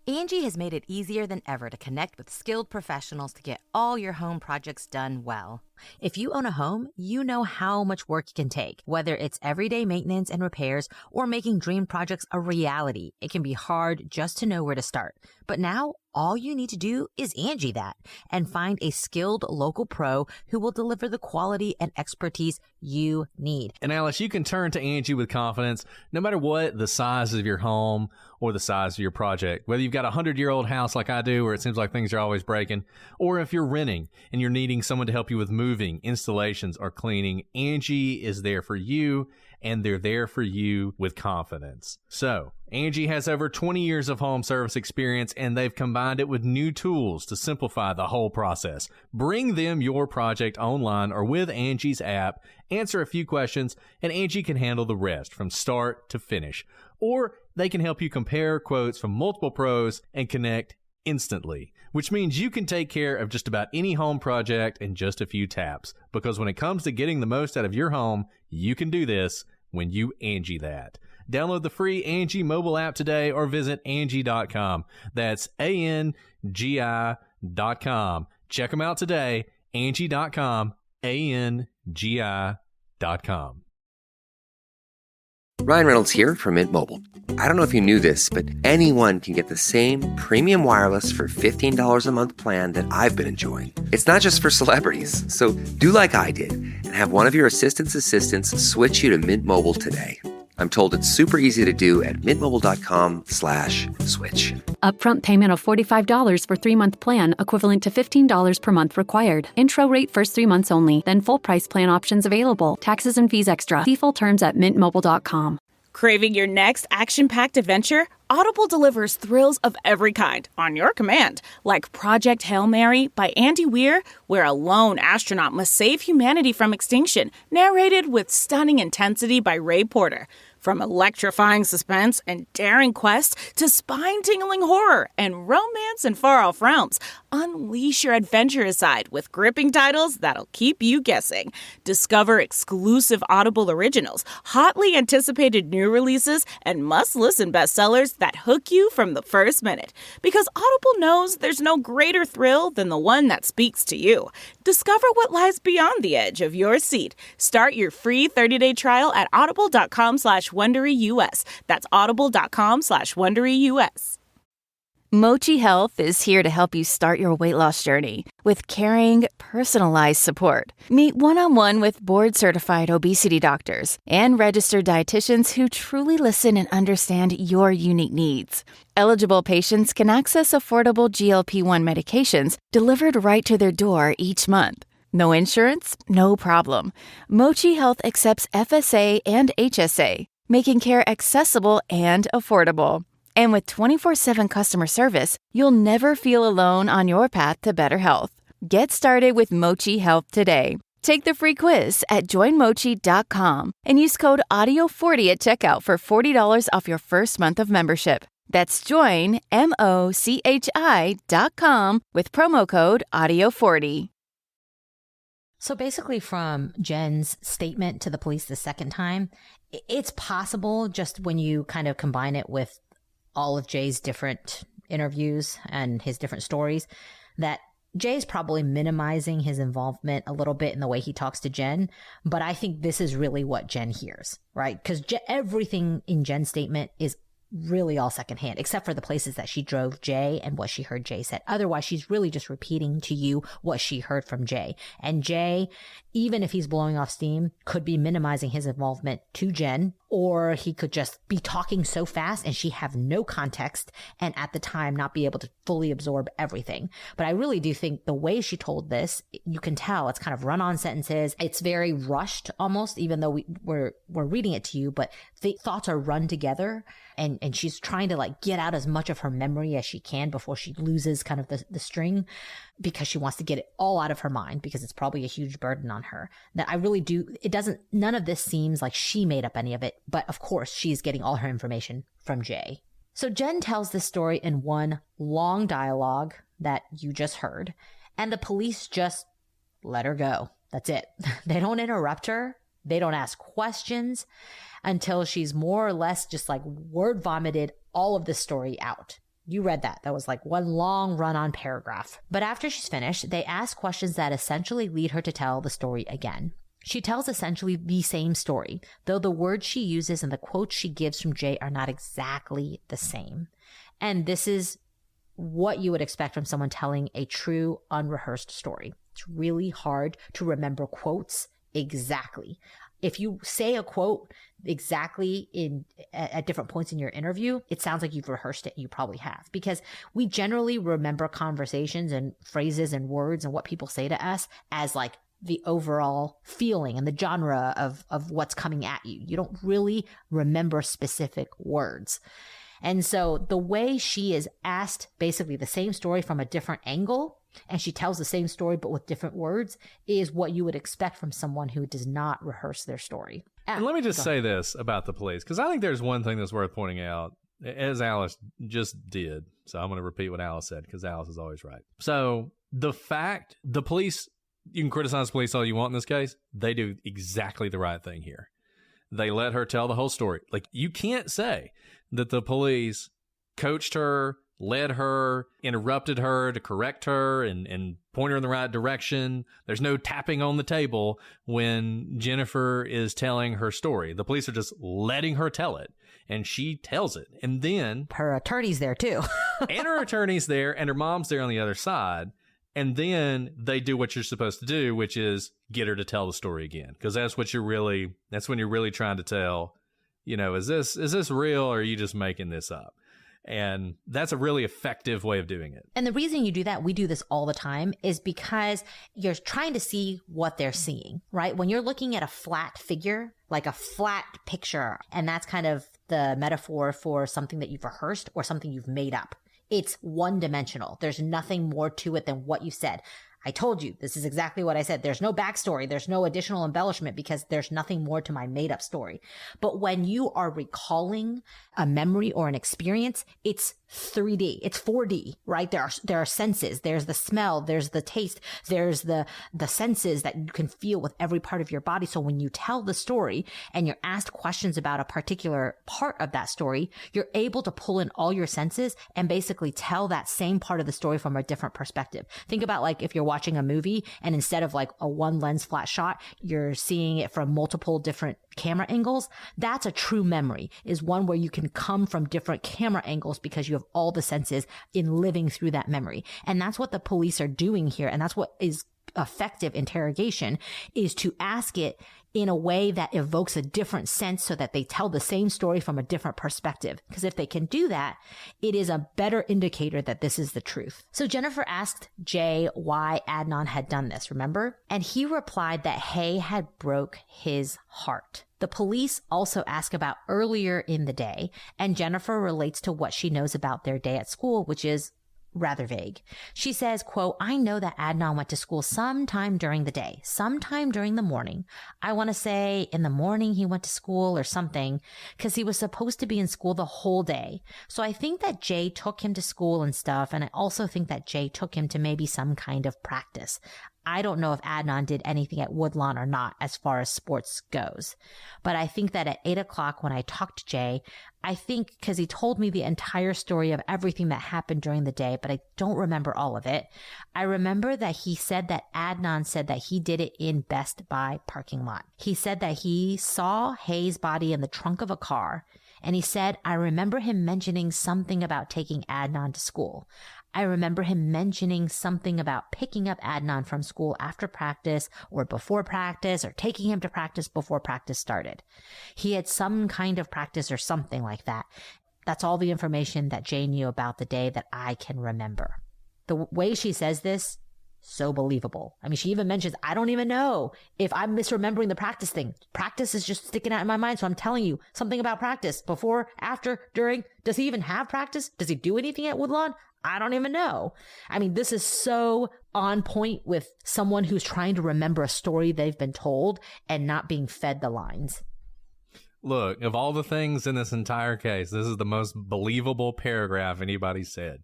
Angie has made it easier than ever to connect with skilled professionals to get all your home projects done well. If you own a home, you know how much work it can take. Whether it's everyday maintenance and repairs or making dream projects a reality, it can be hard just to know where to start. But now, all you need to do is Angie that and find a skilled local pro who will deliver the quality and expertise you need. And Alice, you can turn to Angie with confidence no matter what the size of your home or the size of your project. Whether you've got a 100-year-old house like I do where it seems like things are always breaking, or if you're renting and you're needing someone to help you with moving, installations, or cleaning, Angie is there for you, and they're there for you with confidence. So, Angie has over 20 years of home service experience, and they've combined it with new tools to simplify the whole process. Bring them your project online or with Angie's app, answer a few questions, and Angie can handle the rest from start to finish. Or they can help you compare quotes from multiple pros and connect instantly, which means you can take care of just about any home project in just a few taps. Because when it comes to getting the most out of your home, you can do this when you Angie that. Download the free Angie mobile app today or visit Angie.com. That's ANGI.com. Check them out today. Angie.com. ANGI.com. Ryan Reynolds here from Mint Mobile. I don't know if you knew this, but anyone can get the same premium wireless for $15 a month plan that I've been enjoying. It's not just for celebrities. So do like I did and have one of your assistant's assistants switch you to Mint Mobile today. I'm told it's super easy to do at mintmobile.com/switch. Upfront payment of $45 for 3-month plan, equivalent to $15 per month required. Intro rate first 3 months only, then full price plan options available. Taxes and fees extra. See full terms at mintmobile.com. Craving your next action-packed adventure? Audible delivers thrills of every kind on your command, like Project Hail Mary by Andy Weir, where a lone astronaut must save humanity from extinction, narrated with stunning intensity by Ray Porter. From electrifying suspense and daring quest to spine-tingling horror and romance in far-off realms, unleash your adventurous side with gripping titles that'll keep you guessing. Discover exclusive Audible originals, hotly anticipated new releases, and must-listen bestsellers that hook you from the first minute. Because Audible knows there's no greater thrill than the one that speaks to you. Discover what lies beyond the edge of your seat. Start your free 30-day trial at audible.com/WonderyUS. That's audible.com/WonderyUS. Mochi Health is here to help you start your weight loss journey with caring, personalized support. Meet one-on-one with board-certified obesity doctors and registered dietitians who truly listen and understand your unique needs. Eligible patients can access affordable GLP-1 medications delivered right to their door each month. No insurance? No problem. Mochi Health accepts FSA and HSA, making care accessible and affordable. And with 24/7 customer service, you'll never feel alone on your path to better health. Get started with Mochi Health today. Take the free quiz at joinmochi.com and use code AUDIO40 at checkout for $40 off your first month of membership. That's joinmochi.com with promo code AUDIO40. So basically, from Jenn's statement to the police the second time, it's possible, just when you kind of combine it with all of Jay's different interviews and his different stories, that Jay's probably minimizing his involvement a little bit in the way he talks to Jenn. But I think this is really what Jenn hears, right? Because everything in Jenn's statement is really all secondhand, except for the places that she drove Jay and what she heard Jay said. Otherwise, she's really just repeating to you what she heard from Jay. And Jay, even if he's blowing off steam, could be minimizing his involvement to Jenn, or he could just be talking so fast and she have no context and at the time not be able to fully absorb everything. But I really do think the way she told this, you can tell it's kind of run-on sentences. It's very rushed almost, even though we're reading it to you, but the thoughts are run together. And she's trying to like get out as much of her memory as she can before she loses kind of the string, because she wants to get it all out of her mind, because it's probably a huge burden on her. That I really do. None of this seems like she made up any of it, but of course she's getting all her information from Jay. So Jenn tells this story in one long dialogue that you just heard, and the police just let her go. That's it. They don't interrupt her. They don't ask questions until she's more or less just like word vomited all of the story out. You read that. That was like one long run-on paragraph. But after she's finished, they ask questions that essentially lead her to tell the story again. She tells essentially the same story, though the words she uses and the quotes she gives from Jay are not exactly the same. And this is what you would expect from someone telling a true, unrehearsed story. It's really hard to remember quotes exactly. If you say a quote exactly at different points in your interview, it sounds like you've rehearsed it. You probably have, because we generally remember conversations and phrases and words and what people say to us as like the overall feeling and the genre of what's coming at you. You don't really remember specific words. And so the way she is asked basically the same story from a different angle, and she tells the same story but with different words, is what you would expect from someone who does not rehearse their story. And let me just say this about the police, because I think there's one thing that's worth pointing out, as Alice just did. So I'm going to repeat what Alice said, because Alice is always right. So the police, you can criticize the police all you want in this case. They do exactly the right thing here. They let her tell the whole story. Like, you can't say that the police coached her, led her, interrupted her to correct her and point her in the right direction. There's no tapping on the table when Jennifer is telling her story. The police are just letting her tell it, and she tells it. And then her attorney's there too. And her attorney's there, and her mom's there on the other side. And then they do what you're supposed to do, which is get her to tell the story again. Because that's when you're really trying to tell, is this real or are you just making this up? And that's a really effective way of doing it. And the reason you do that, we do this all the time, is because you're trying to see what they're seeing, right? When you're looking at a flat figure, like a flat picture, and that's kind of the metaphor for something that you've rehearsed or something you've made up. It's one dimensional. There's nothing more to it than what you said. I told you, this is exactly what I said. There's no backstory. There's no additional embellishment because there's nothing more to my made up story. But when you are recalling a memory or an experience, it's 3D. It's 4D, right? There are senses. There's the smell. There's the taste. There's the senses that you can feel with every part of your body. So when you tell the story and you're asked questions about a particular part of that story, you're able to pull in all your senses and basically tell that same part of the story from a different perspective. Think about like if you're watching a movie and instead of like a one lens flat shot, you're seeing it from multiple different camera angles. That's a true memory, is one where you can come from different camera angles because you have all the senses in living through that memory. And that's what the police are doing here. And that's what is effective interrogation, is to ask it in a way that evokes a different sense so that they tell the same story from a different perspective. Because if they can do that, it is a better indicator that this is the truth. So Jennifer asked Jay why Adnan had done this, remember? And he replied that Hay had broke his heart. The police also ask about earlier in the day, and Jennifer relates to what she knows about their day at school, which is rather vague. She says, quote, I know that Adnan went to school sometime during the day, sometime during the morning. I want to say in the morning he went to school or something, because he was supposed to be in school the whole day. So I think that Jay took him to school and stuff. And I also think that Jay took him to maybe some kind of practice. I don't know if Adnan did anything at Woodlawn or not as far as sports goes. But I think that at 8 o'clock when I talked to Jay, I think because he told me the entire story of everything that happened during the day, but I don't remember all of it. I remember that he said that Adnan said that he did it in Best Buy parking lot. He said that he saw Hay's body in the trunk of a car. And he said, I remember him mentioning something about taking Adnan to school. I remember him mentioning something about picking up Adnan from school after practice or before practice or taking him to practice before practice started. He had some kind of practice or something like that. That's all the information that Jay knew about the day that I can remember. The way she says this, so believable. I mean, she even mentions, I don't even know if I'm misremembering the practice thing. Practice is just sticking out in my mind. So I'm telling you something about practice before, after, during. Does he even have practice? Does he do anything at Woodlawn? I don't even know. I mean, this is so on point with someone who's trying to remember a story they've been told and not being fed the lines. Look, of all the things in this entire case, this is the most believable paragraph anybody said.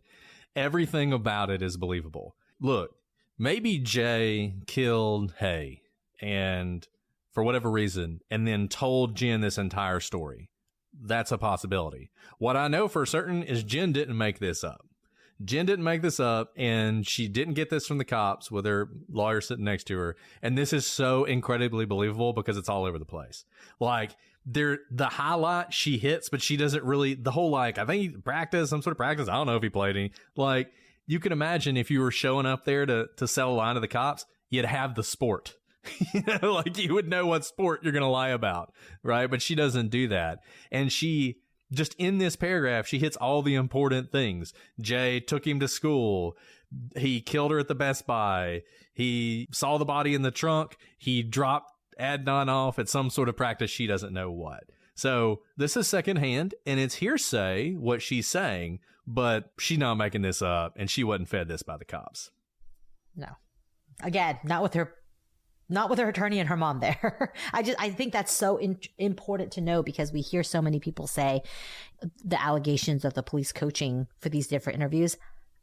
Everything about it is believable. Look, maybe Jay killed Hay and for whatever reason, and then told Jenn this entire story. That's a possibility. What I know for certain is Jenn didn't make this up. Jenn didn't make this up, and she didn't get this from the cops with her lawyer sitting next to her. And this is so incredibly believable because it's all over the place. Like, the highlight she hits, but she doesn't really, the whole, like, I think he practiced, some sort of practice. I don't know if he played any. Like, you can imagine if you were showing up there to sell a line to the cops, you'd have the sport. Like, you would know what sport you're going to lie about, right? But she doesn't do that. And she, just in this paragraph, she hits all the important things. Jay took him to school. He killed her at the Best Buy. He saw the body in the trunk. He dropped Adnan off at some sort of practice. She doesn't know what. So this is secondhand, and it's hearsay, what she's saying, but she's not making this up, and she wasn't fed this by the cops. No. Again, not with her attorney and her mom there. I think that's so important to know, because we hear so many people say the allegations of the police coaching for these different interviews.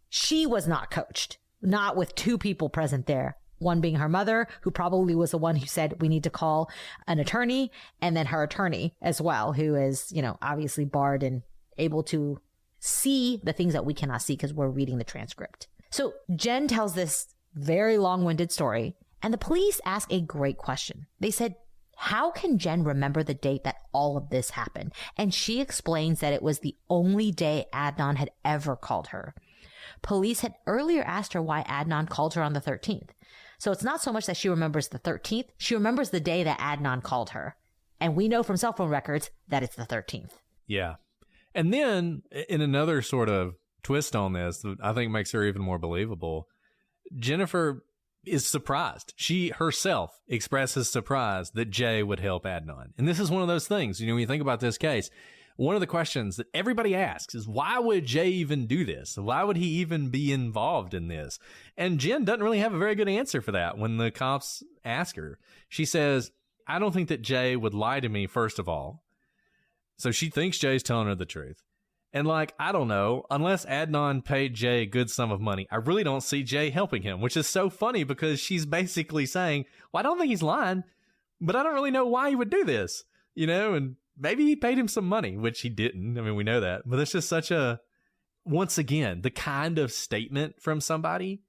She was not coached, not with two people present there. One being her mother, who probably was the one who said, we need to call an attorney, and then her attorney as well, who is, obviously barred and able to see the things that we cannot see because we're reading the transcript. So Jenn tells this very long-winded story. And the police ask a great question. They said, how can Jenn remember the date that all of this happened? And she explains that it was the only day Adnan had ever called her. Police had earlier asked her why Adnan called her on the 13th. So it's not so much that she remembers the 13th. She remembers the day that Adnan called her. And we know from cell phone records that it's the 13th. Yeah. And then in another sort of twist on this that I think makes her even more believable, Jennifer is surprised. She herself expresses surprise that Jay would help Adnan. And this is one of those things, when you think about this case, one of the questions that everybody asks is, why would Jay even do this? Why would he even be involved in this? And Jenn doesn't really have a very good answer for that when the cops ask her. She says, I don't think that Jay would lie to me, first of all. So she thinks Jay's telling her the truth. And I don't know, unless Adnan paid Jay a good sum of money, I really don't see Jay helping him, which is so funny because she's basically saying, well, I don't think he's lying, but I don't really know why he would do this, and maybe he paid him some money, which he didn't. I mean, we know that, but it's just such once again, the kind of statement from somebody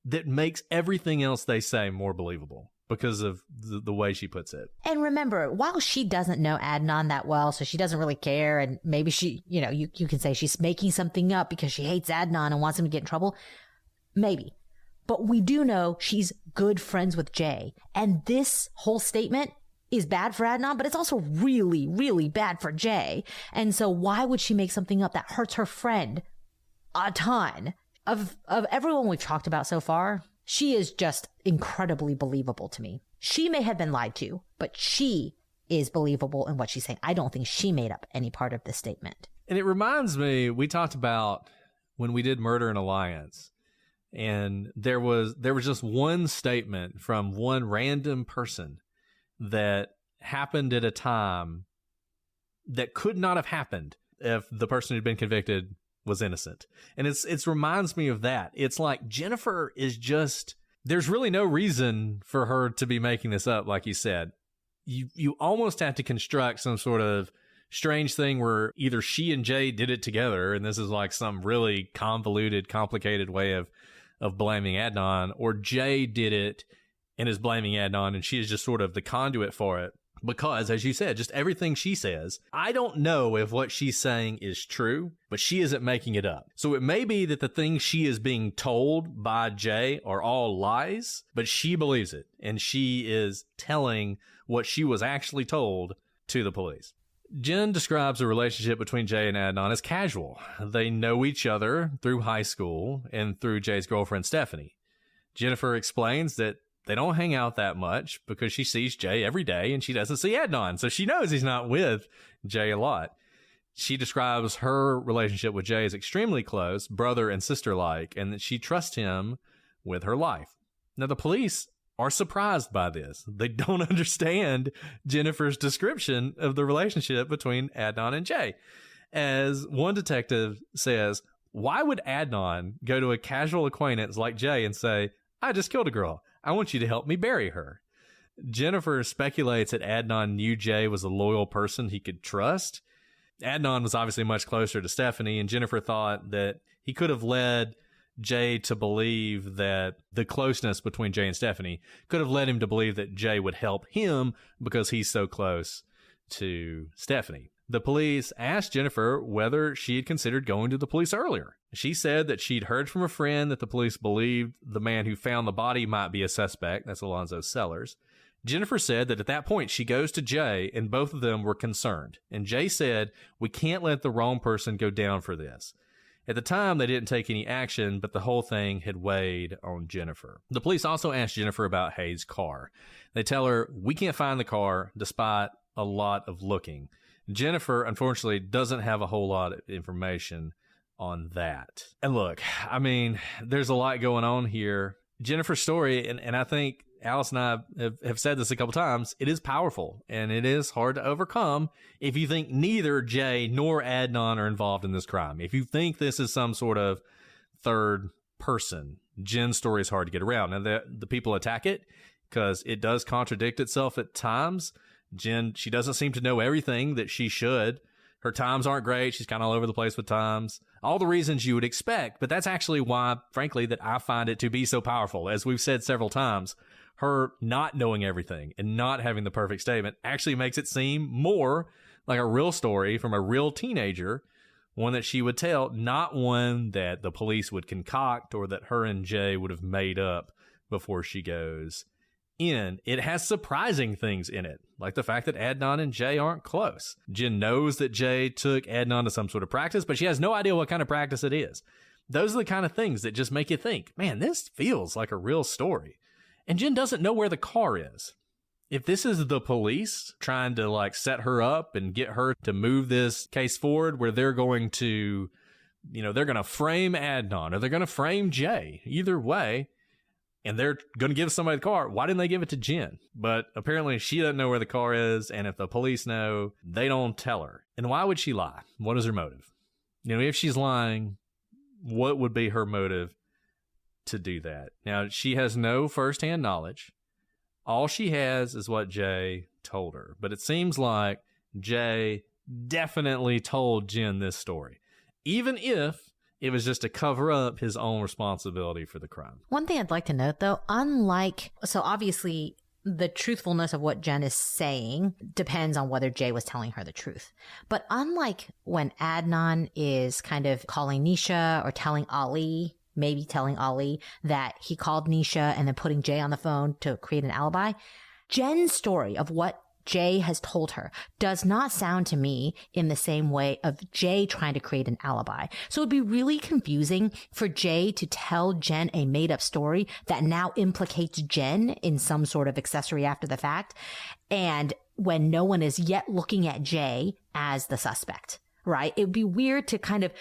that makes everything else they say more believable. Because of the way she puts it. And remember, while she doesn't know Adnan that well, so she doesn't really care, and maybe she, you can say she's making something up because she hates Adnan and wants him to get in trouble. Maybe. But we do know she's good friends with Jay. And this whole statement is bad for Adnan, but it's also really, really bad for Jay. And so why would she make something up that hurts her friend a ton? Of everyone we've talked about so far, she is just incredibly believable to me. She may have been lied to, but she is believable in what she's saying. I don't think she made up any part of this statement. And it reminds me, we talked about when we did Murder in Alliance, and there was just one statement from one random person that happened at a time that could not have happened if the person who'd been convicted was innocent. And it reminds me of that. It's like Jennifer is just, there's really no reason for her to be making this up, like you said. You almost have to construct some sort of strange thing where either she and Jay did it together, and this is like some really convoluted, complicated way of blaming Adnan, or Jay did it and is blaming Adnan, and she is just sort of the conduit for it. Because, as you said, just everything she says, I don't know if what she's saying is true, but she isn't making it up. So it may be that the things she is being told by Jay are all lies, but she believes it, and she is telling what she was actually told to the police. Jenn describes the relationship between Jay and Adnan as casual. They know each other through high school and through Jay's girlfriend, Stephanie. Jennifer explains that they don't hang out that much because she sees Jay every day and she doesn't see Adnan, so she knows he's not with Jay a lot. She describes her relationship with Jay as extremely close, brother and sister-like, and that she trusts him with her life. Now, the police are surprised by this. They don't understand Jennifer's description of the relationship between Adnan and Jay. As one detective says, why would Adnan go to a casual acquaintance like Jay and say, I just killed a girl. I want you to help me bury her. Jennifer speculates that Adnan knew Jay was a loyal person he could trust. Adnan was obviously much closer to Stephanie, and Jennifer thought that he could have led Jay to believe that the closeness between Jay and Stephanie could have led him to believe that Jay would help him because he's so close to Stephanie. The police asked Jennifer whether she had considered going to the police earlier. She said that she'd heard from a friend that the police believed the man who found the body might be a suspect. That's Alonzo Sellers. Jennifer said that at that point she goes to Jay and both of them were concerned. And Jay said, we can't let the wrong person go down for this. At the time, they didn't take any action, but the whole thing had weighed on Jennifer. The police also asked Jennifer about Hayes' car. They tell her, we can't find the car despite a lot of looking. Jennifer, unfortunately, doesn't have a whole lot of information on that. And look, I mean, there's a lot going on here. Jennifer's story, and I think Alice and I have said this a couple times, it is powerful, and it is hard to overcome if you think neither Jay nor Adnan are involved in this crime. If you think this is some sort of third person, Jenn's story is hard to get around. And the people attack it because it does contradict itself at times. Jenn, she doesn't seem to know everything that she should. Her times aren't great. She's kind of all over the place with times. All the reasons you would expect, but that's actually why, frankly, that I find it to be so powerful. As we've said several times, her not knowing everything and not having the perfect statement actually makes it seem more like a real story from a real teenager, one that she would tell, not one that the police would concoct or that her and Jay would have made up before she goes in. It has surprising things in it. like the fact that Adnan and Jay aren't close. Jenn knows that Jay took Adnan to some sort of practice, but she has no idea what kind of practice it is. Those are the kind of things that just make you think, man, this feels like a real story. And Jenn doesn't know where the car is. If this is the police trying to like set her up and get her to move this case forward where they're going to, they're going to frame Adnan or they're going to frame Jay, either way, and they're going to give somebody the car, why didn't they give it to Jenn? But apparently she doesn't know where the car is, and if the police know, they don't tell her. And why would she lie? What is her motive? If she's lying, what would be her motive to do that? Now, she has no firsthand knowledge. All she has is what Jay told her. But it seems like Jay definitely told Jenn this story, even if it was just to cover up his own responsibility for the crime. One thing I'd like to note, though, so obviously the truthfulness of what Jenn is saying depends on whether Jay was telling her the truth. But unlike when Adnan is kind of calling Nisha or telling Ali, maybe telling Ali that he called Nisha and then putting Jay on the phone to create an alibi, Jenn's story of what Jay has told her does not sound to me in the same way of Jay trying to create an alibi. So it'd be really confusing for Jay to tell Jenn a made up story that now implicates Jenn in some sort of accessory after the fact. And when no one is yet looking at Jay as the suspect, right? It would be weird to kind of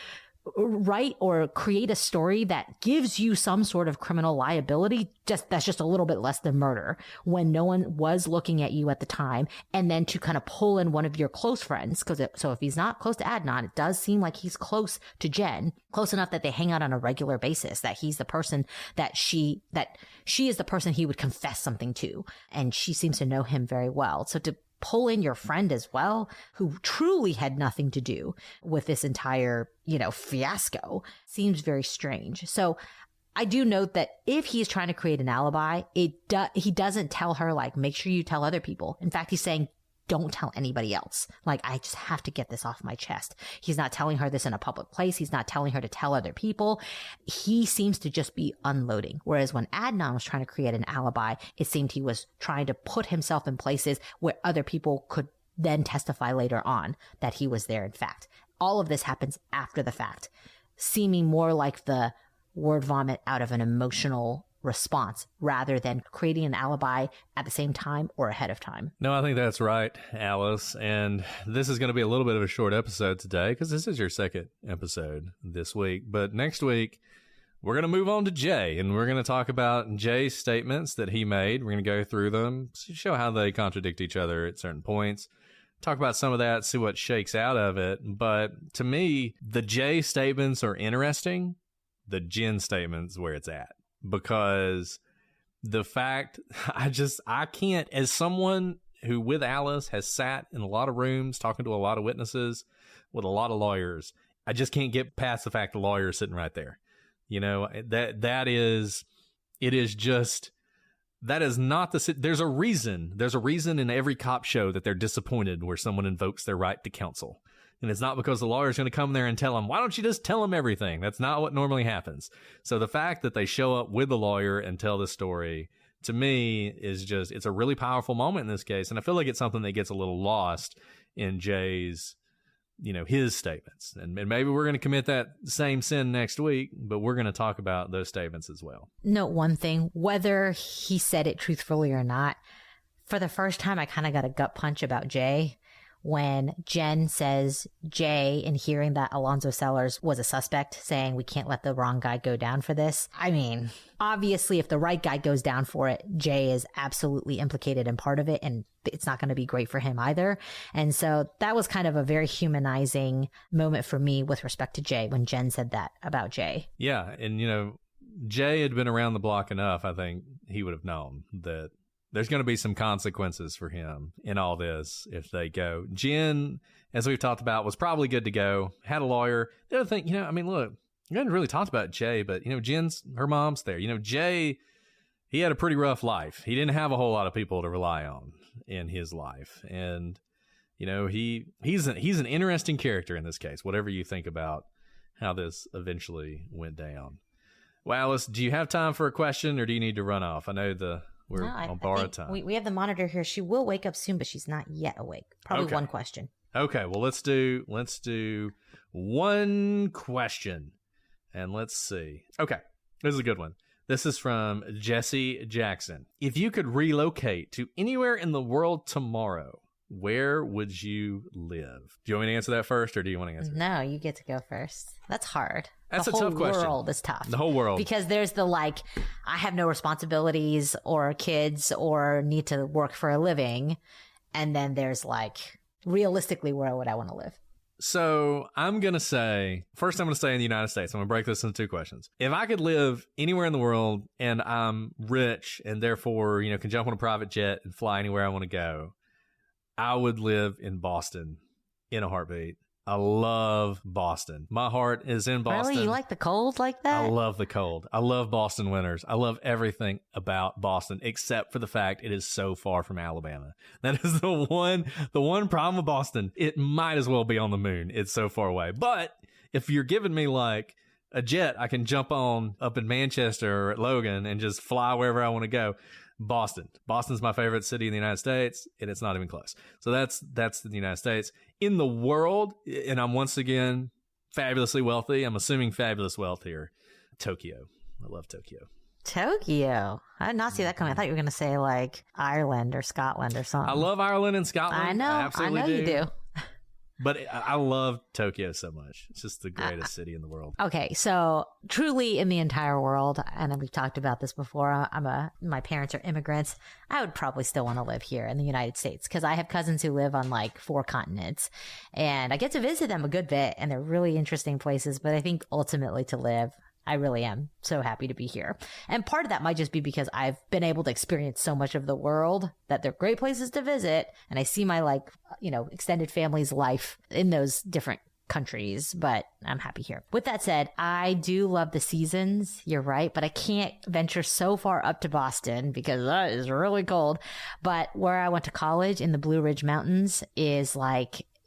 write or create a story that gives you some sort of criminal liability, that's just a little bit less than murder when no one was looking at you at the time, and then to kind of pull in one of your close friends, so if he's not close to Adnan, it does seem like he's close to Jenn, close enough that they hang out on a regular basis, that he's the person that she is the person he would confess something to, and she seems to know him very well. So to pull in your friend as well, who truly had nothing to do with this entire, fiasco, seems very strange. So I do note that if he's trying to create an alibi, he doesn't tell her, like, make sure you tell other people. In fact, he's saying, don't tell anybody else. Like, I just have to get this off my chest. He's not telling her this in a public place. He's not telling her to tell other people. He seems to just be unloading. Whereas when Adnan was trying to create an alibi, it seemed he was trying to put himself in places where other people could then testify later on that he was there, in fact. All of this happens after the fact, seeming more like the word vomit out of an emotional response rather than creating an alibi at the same time or ahead of time. No, I think that's right, Alice. And this is going to be a little bit of a short episode today because this is your second episode this week. But next week, we're going to move on to Jay, and we're going to talk about Jay's statements that he made. We're going to go through them, show how they contradict each other at certain points, talk about some of that, see what shakes out of it. But to me, the Jay statements are interesting. The Jenn statements where it's at. Because the fact, I can't, as someone who with Alice has sat in a lot of rooms talking to a lot of witnesses with a lot of lawyers, I just can't get past the fact the lawyer is sitting right there. That is not there's a reason in every cop show that they're disappointed where someone invokes their right to counsel. And it's not because the lawyer's going to come there and tell them, why don't you just tell them everything? That's not what normally happens. So the fact that they show up with the lawyer and tell the story, to me, it's a really powerful moment in this case. And I feel like it's something that gets a little lost in Jay's, his statements. And maybe we're going to commit that same sin next week, but we're going to talk about those statements as well. Note one thing, whether he said it truthfully or not, for the first time, I kind of got a gut punch about Jay. When Jenn says Jay, and hearing that Alonzo Sellers was a suspect, saying we can't let the wrong guy go down for this. I mean, obviously, if the right guy goes down for it, Jay is absolutely implicated in part of it, and it's not going to be great for him either. And so that was kind of a very humanizing moment for me with respect to Jay when Jenn said that about Jay. Yeah, and Jay had been around the block enough, I think he would have known that there's going to be some consequences for him in all this if they go. Jenn, as we've talked about, was probably good to go, had a lawyer. The other thing, look, we haven't really talked about Jay, but, her mom's there. Jay, he had a pretty rough life. He didn't have a whole lot of people to rely on in his life. And, he's an interesting character in this case, whatever you think about how this eventually went down. Well, Alice, do you have time for a question or do you need to run off? I know the I'll borrow time. We have the monitor here. She will wake up soon, but she's not yet awake. Probably one question. Okay, well let's do one question, and let's see. Okay, this is a good one. This is from Jesse Jackson. If you could relocate to anywhere in the world tomorrow, where would you live? Do you want me to answer that first, or do you want to answer? No, you get to go first. That's hard. That's a tough question. The whole world is tough. The whole world. Because there's the I have no responsibilities or kids or need to work for a living. And then there's realistically, where would I want to live? So I'm going to say in the United States. I'm going to break this into two questions. If I could live anywhere in the world and I'm rich and therefore, can jump on a private jet and fly anywhere I want to go, I would live in Boston in a heartbeat. I love Boston. My heart is in Boston. Really? You like the cold like that? I love the cold. I love Boston winters. I love everything about Boston except for the fact it is so far from Alabama. That is the one problem with Boston. It might as well be on the moon. It's so far away. But if you're giving me a jet I can jump on up in Manchester or at Logan and just fly wherever I want to go, Boston's my favorite city in the United States, and it's not even close. So that's the United States. In the world, and I'm once again fabulously wealthy. I'm assuming fabulous wealth here. Tokyo. I love Tokyo. Tokyo. I did not see that coming. I thought you were going to say Ireland or Scotland or something. I love Ireland and Scotland. I know. I know you do. But I love Tokyo so much. It's just the greatest city in the world. Okay, so truly in the entire world, and we've talked about this before, my parents are immigrants. I would probably still want to live here in the United States because I have cousins who live on 4 continents, and I get to visit them a good bit, and they're really interesting places. But I think ultimately to live, I really am so happy to be here. And part of that might just be because I've been able to experience so much of the world that they're great places to visit. And I see my extended family's life in those different countries, but I'm happy here. With that said, I do love the seasons. You're right, but I can't venture so far up to Boston because that is really cold. But where I went to college in the Blue Ridge Mountains is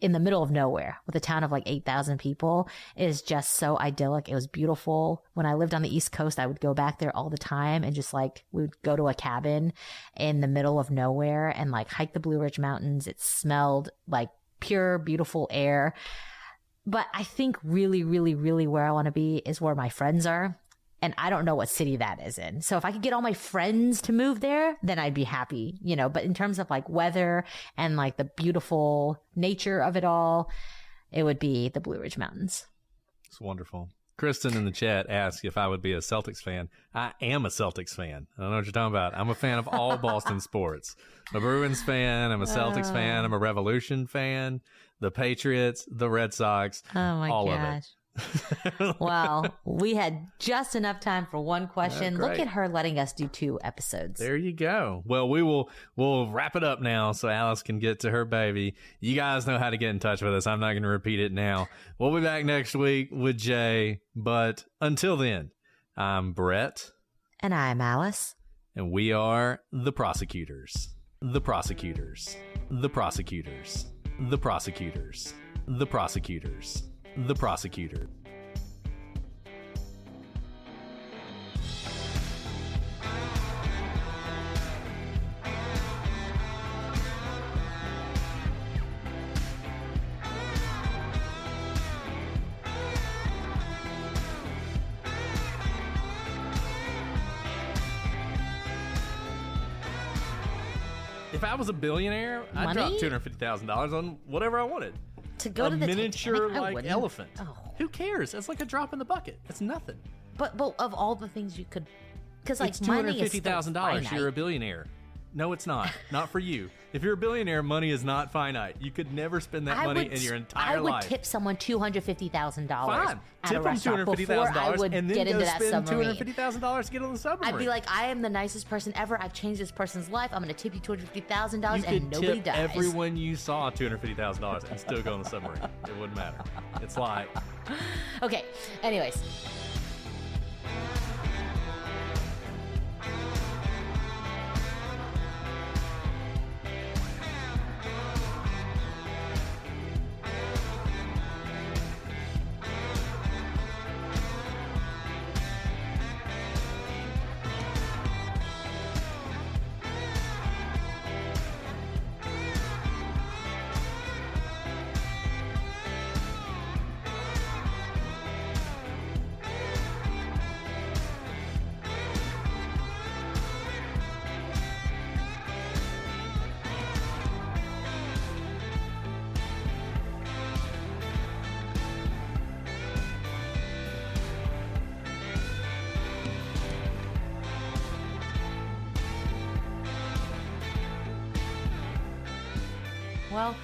in the middle of nowhere with a town of 8,000 people. It is just so idyllic. It was beautiful. When I lived on the East Coast, I would go back there all the time and just we would go to a cabin in the middle of nowhere and hike the Blue Ridge Mountains. It smelled like pure, beautiful air. But I think really, really, really where I want to be is where my friends are. And I don't know what city that is in. So if I could get all my friends to move there, then I'd be happy, But in terms of weather and the beautiful nature of it all, it would be the Blue Ridge Mountains. It's wonderful. Kristen in the chat asked if I would be a Celtics fan. I am a Celtics fan. I don't know what you're talking about. I'm a fan of all Boston sports. I'm a Bruins fan. I'm a Celtics fan. I'm a Revolution fan. The Patriots, the Red Sox, all of it. Well, we had just enough time for one question. Look at her letting us do 2 episodes. There you go. Well, we'll wrap it up now so Alice can get to her baby. You guys know how to get in touch with us. I'm not going to repeat it now. We'll be back next week with Jay. But until then, I'm Brett. And I'm Alice. And we are the prosecutors. The prosecutors. The prosecutors. The prosecutors. The prosecutors. The prosecutor. If I was a billionaire, I'd drop $250,000 on whatever I wanted. To go to the miniature elephant. Oh. Who cares? It's like a drop in the bucket. It's nothing. But of all the things you could, because it's $250,000. You're a billionaire. No, it's not. Not for you. If you're a billionaire, money is not finite. You could never spend that money in your entire life. I would tip someone $250,000. Fine. Tip them $250,000 and then go spend $250,000 to get on the submarine. I'd be like, I am the nicest person ever. I've changed this person's life. I'm going to tip you $250,000 and nobody tip dies. Everyone you saw $250,000 and still go on the submarine. It wouldn't matter. It's like. Okay. Anyways. well.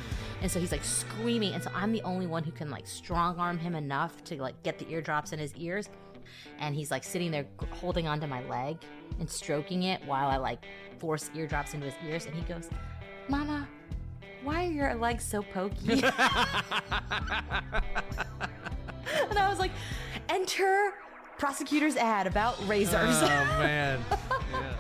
And so he's like screaming. And so I'm the only one who can like strong arm him enough to like get the eardrops in his ears. And he's like sitting there holding onto my leg and stroking it while I like force eardrops into his ears. And he goes, "Mama, why are your legs so pokey?" And I was like, enter prosecutor's ad about razors. Oh, man. Yeah.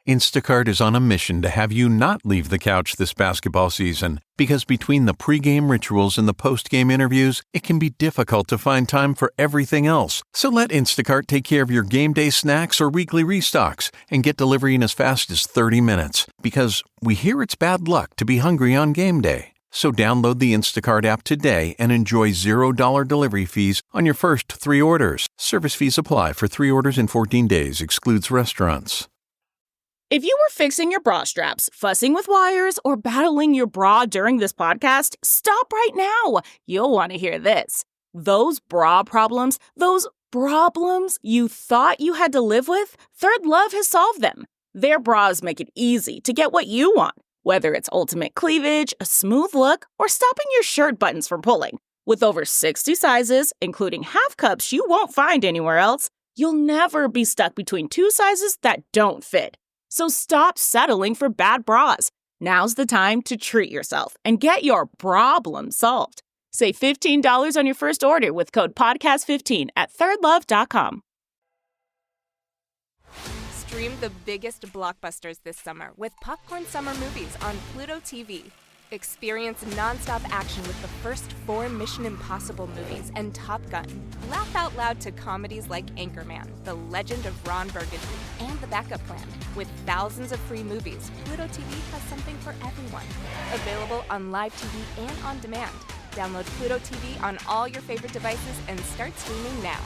Instacart is on a mission to have you not leave the couch this basketball season, because between the pregame rituals and the postgame interviews, it can be difficult to find time for everything else. So let Instacart take care of your game day snacks or weekly restocks and get delivery in as fast as 30 minutes, because we hear it's bad luck to be hungry on game day. So download the Instacart app today and enjoy $0 delivery fees on your first 3 orders. Service fees apply for 3 orders in 14 days. Excludes restaurants. If you were fixing your bra straps, fussing with wires, or battling your bra during this podcast, stop right now. You'll want to hear this. Those bra problems, those problems you thought you had to live with, Third Love has solved them. Their bras make it easy to get what you want, whether it's ultimate cleavage, a smooth look, or stopping your shirt buttons from pulling. With over 60 sizes, including half cups you won't find anywhere else, you'll never be stuck between 2 sizes that don't fit. So stop settling for bad bras. Now's the time to treat yourself and get your problem solved. Save $15 on your first order with code PODCAST15 at thirdlove.com. Stream the biggest blockbusters this summer with Popcorn Summer Movies on PlutoTV. Experience nonstop action with the first 4 Mission Impossible movies and Top Gun. Laugh out loud to comedies like Anchorman, The Legend of Ron Burgundy, and The Backup Plan. With thousands of free movies, Pluto TV has something for everyone. Available on live TV and on demand. Download Pluto TV on all your favorite devices and start streaming now.